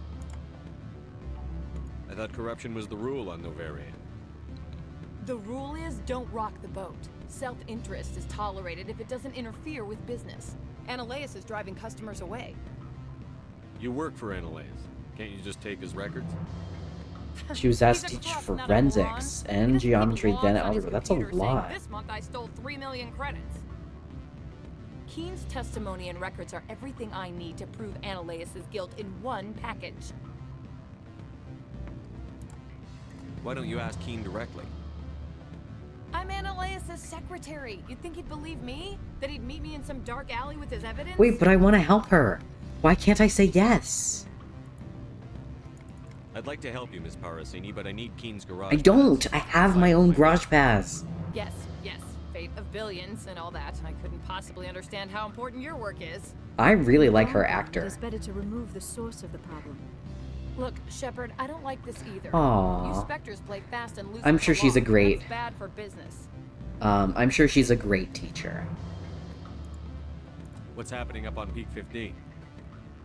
I thought corruption was the rule on Noveria. The rule is don't rock the boat. Self-interest is tolerated if it doesn't interfere with business. Ananias is driving customers away. You work for Ananias. Can't you just take his records? She was asked to teach forensics and geometry, then algebra. That's a lot. This month I stole 3 million credits. Keen's testimony and records are everything I need to prove Ananias' guilt in one package. Why don't you ask Keen directly? I'm Ananias' secretary. You'd think he'd believe me? That he'd meet me in some dark alley with his evidence? Wait, but I want to help her. Why can't I say yes? I'd like to help you, Miss Parasini, but I need Keen's garage. I don't. I have my own garage pass. Yes, yes. Fate of billions and all that. I couldn't possibly understand how important your work is. I really like her actor. It's better to remove the source of the problem. Look, Shepard, I don't like this either. Aww. You Spectres play fast and loose. I'm sure she's a great. That's bad for business. I'm sure she's a great teacher. What's happening up on Peak 15?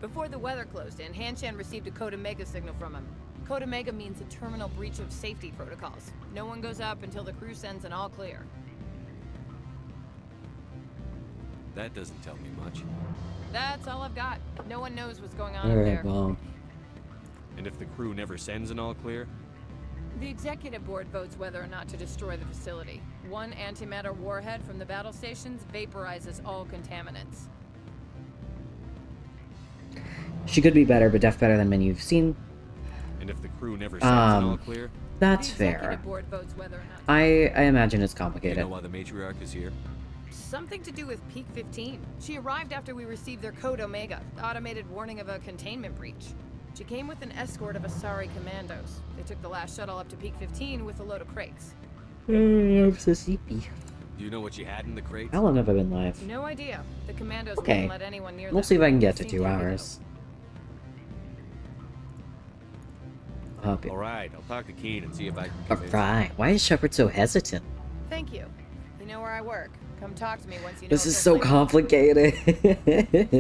Before the weather closed in, Hanshan received a Code Omega signal from him. Code Omega means a terminal breach of safety protocols. No one goes up until the crew sends an all clear. That doesn't tell me much. That's all I've got. No one knows what's going on All up right, there. well. And if the crew never sends an all clear? The executive board votes whether or not to destroy the facility. One antimatter warhead from the battle stations vaporizes all contaminants. She could be better, but def better than many you've seen. And if the crew never sends an all clear? That's fair. I imagine it's complicated. Do you know why the matriarch is here? Something to do with Peak 15. She arrived after we received their Code Omega, automated warning of a containment breach. She came with an escort of Asari commandos. They took the last shuttle up to Peak 15 with a load of crates. I'm so sleepy. Do you know what she had in the crates? How long have I been live? No idea. The commandos Okay. wouldn't let anyone near We'll them. see if I can get to Seemed 2 heavy, hours. Alright, I'll talk to Keen and see if I can convince Alright, why is Shepard so hesitant? Thank you. You know where I work. Come talk to me once you know. This is so complicated.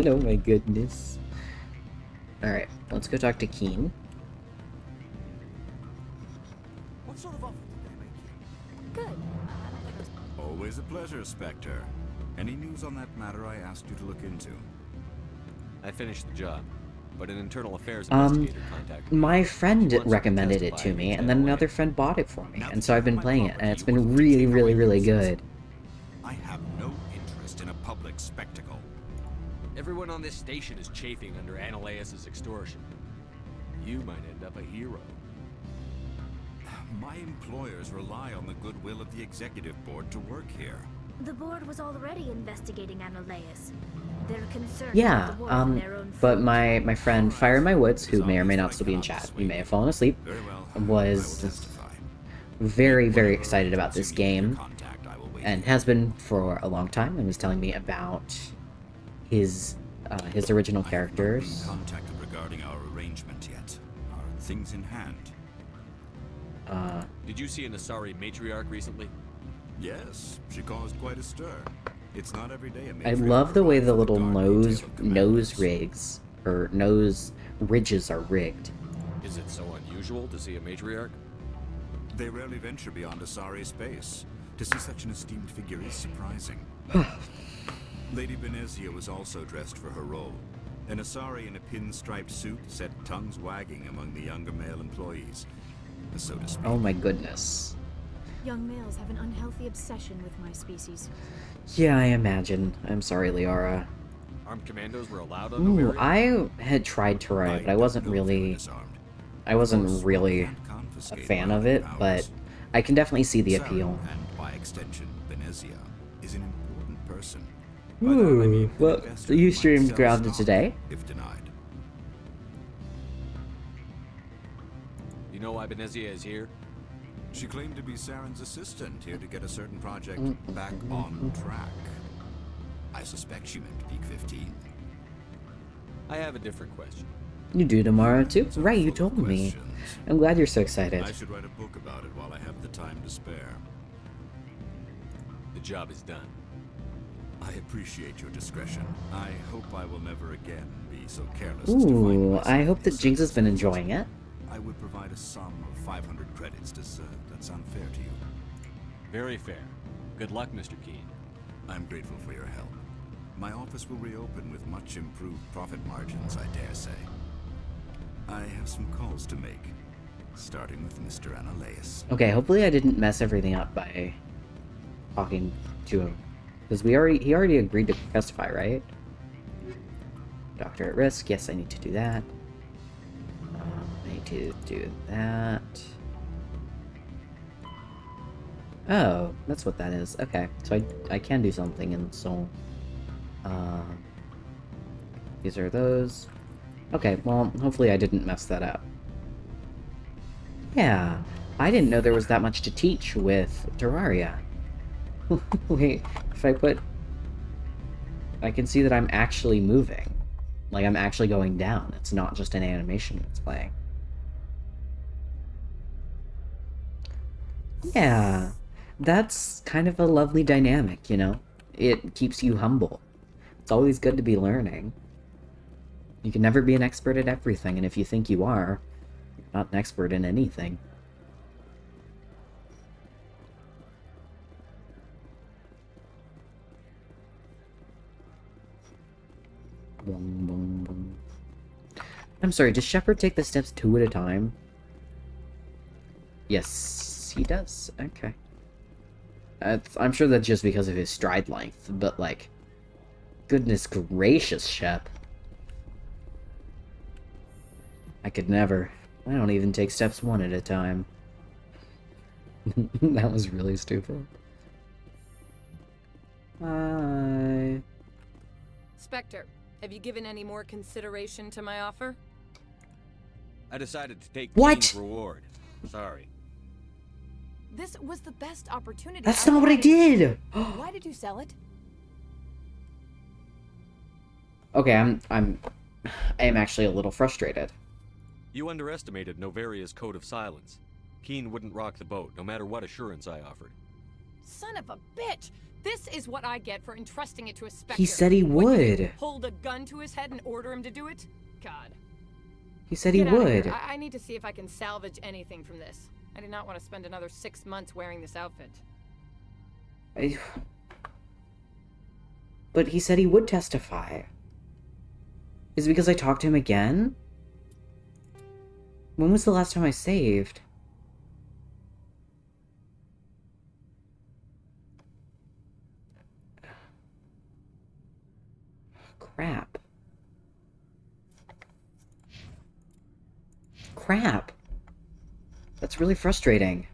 Oh my goodness. Alright, let's go talk to Keen. What sort of offer did they make you? Good. Always a pleasure, Spectre. Any news on that matter I asked you to look into? I finished the job, but an internal affairs investigator contacted me. My friend recommended it to me, and then another friend bought it for me, and so I've been playing it, and it's been really, really, really good. I have no interest in a public spectacle. Everyone on this station is chafing under Ananias' extortion. You might end up a hero. My employers rely on the goodwill of the executive board to work here. The board was already investigating Ananias. They're concerned Yeah, about the war in their own but my friend Fire in My Woods, who may or may not still be in chat, you may have fallen asleep, was very, very excited about this game, and has been for a long time, and was telling me about his original characters. Contacted regarding our arrangement yet. Are things in hand? Did you see an Asari matriarch recently? Yes, she caused quite a stir. It's not every day a I love the way the little nose ridges are rigged. Is it so unusual to see a matriarch? They rarely venture beyond Asari space. To see such an esteemed figure is surprising. Lady Benezia was also dressed for her role. An Asari in a pinstriped suit set tongues wagging among the younger male employees, so to speak. Oh my goodness. Young males have an unhealthy obsession with my species. Yeah, I imagine. I'm sorry, Liara. Armed commandos were allowed on Ooh, Noveria? I had tried Terraria, but I wasn't really a fan of it, but I can definitely see the appeal. And by extension, Benezia is an important person. Ooh, well, you streamed Grounded today? If denied. You know why Benezia is here? She claimed to be Saren's assistant, here to get a certain project back on track. I suspect she meant Peak 15. I have a different question. You do tomorrow too? Right, you told me. I'm glad you're so excited. I should write a book about it while I have the time to spare. The job is done. I appreciate your discretion. I hope I will never again be so careless as to find Ooh, myself I hope that in Jinx has been enjoying it. I would provide a sum of 500 credits. Does that sound fair to you? Very fair. Good luck, Mr. Keene. I'm grateful for your help. My office will reopen with much improved profit margins, I dare say. I have some calls to make, starting with Mr. Analeas. Okay, hopefully I didn't mess everything up by talking to him. Because he already agreed to testify, right? Doctor at risk. Yes, I need to do that. I need to do that. Oh, that's what that is. Okay, so I can do something, and so... these are those. Okay, well, hopefully I didn't mess that up. Yeah, I didn't know there was that much to teach with Terraria. Wait, if I put... I can see that I'm actually moving. Like, I'm actually going down. It's not just an animation that's playing. Yeah, that's kind of a lovely dynamic, you know? It keeps you humble. It's always good to be learning. You can never be an expert at everything, and if you think you are, you're not an expert in anything. Boom, boom, boom. I'm sorry, does Shepard take the steps 2 at a time? Yes, he does. Okay. I'm sure that's just because of his stride length, but like... Goodness gracious, Shep. I could never. I don't even take steps 1 at a time. That was really stupid. Hi. Spectre, have you given any more consideration to my offer? I decided to take What? Keene's reward. Sorry. This was the best opportunity. That's not what I did! Why did you sell it? Okay, I am actually a little frustrated. You underestimated Novaria's code of silence. Keene wouldn't rock the boat, no matter what assurance I offered. Son of a bitch! This is what I get for entrusting it to a Spectre. He said he What, you would. hold a gun to his head and order him to do it? God. He said he Get out of would. here. I need to see if I can salvage anything from this. I do not want to spend another 6 months wearing this outfit. But he said he would testify. Is it because I talked to him again? When was the last time I saved? Crap. Crap. That's really frustrating.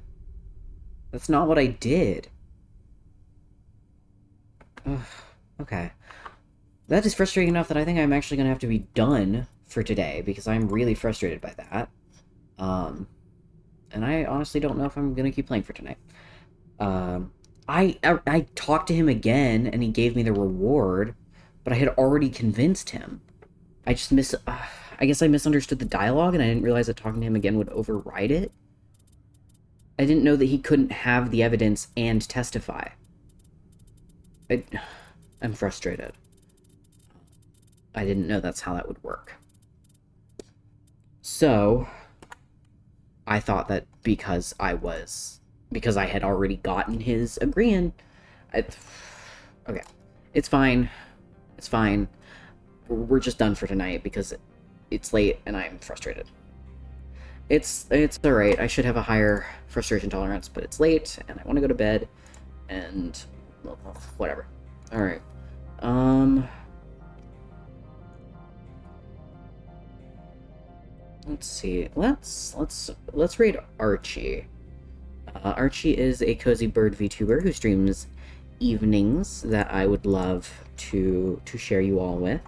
That's not what I did. Ugh, okay. That is frustrating enough that I think I'm actually gonna have to be done for today, because I'm really frustrated by that. And I honestly don't know if I'm gonna keep playing for tonight. I talked to him again, and he gave me the reward, but I had already convinced him. I just I guess I misunderstood the dialogue, and I didn't realize that talking to him again would override it. I didn't know that he couldn't have the evidence and testify. I'm frustrated. I didn't know that's how that would work. So, I thought that because I had already gotten his agreement, okay, it's fine. It's fine. We're just done for tonight because it's late and I'm frustrated. It's alright. I should have a higher frustration tolerance, but it's late and I want to go to bed and whatever. Alright. Let's see. Let's raid Archie. Archie is a Cozy Bird VTuber who streams evenings that I would love to share you all with.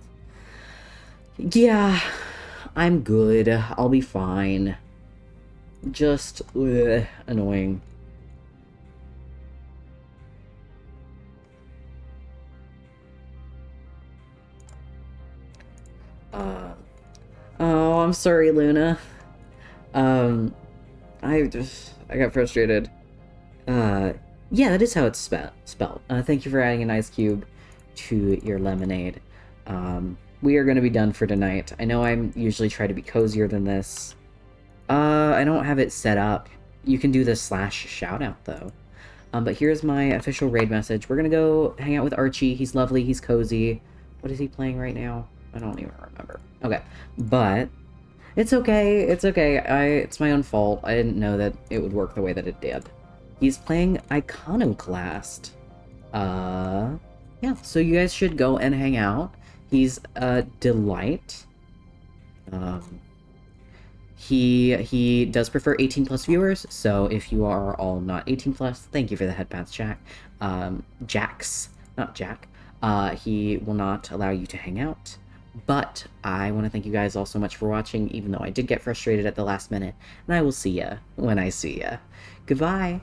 Yeah, I'm good. I'll be fine. Just annoying. Oh, I'm sorry, Luna. I got frustrated. Yeah, that is how it's spelled. Thank you for adding an ice cube to your lemonade. We are going to be done for tonight. I know I'm usually try to be cozier than this. I don't have it set up. You can do the / shoutout, though. But here's my official raid message. We're going to go hang out with Archie. He's lovely. He's cozy. What is he playing right now? I don't even remember. Okay. But it's okay. It's okay. It's my own fault. I didn't know that it would work the way that it did. He's playing Iconoclast. Yeah, so you guys should go and hang out. He's a delight. He does prefer 18 plus viewers, so if you are all not 18 plus, thank you for the headpads, Jack. Jax, not Jack. He will not allow you to hang out. But I want to thank you guys all so much for watching, even though I did get frustrated at the last minute. And I will see ya when I see ya. Goodbye.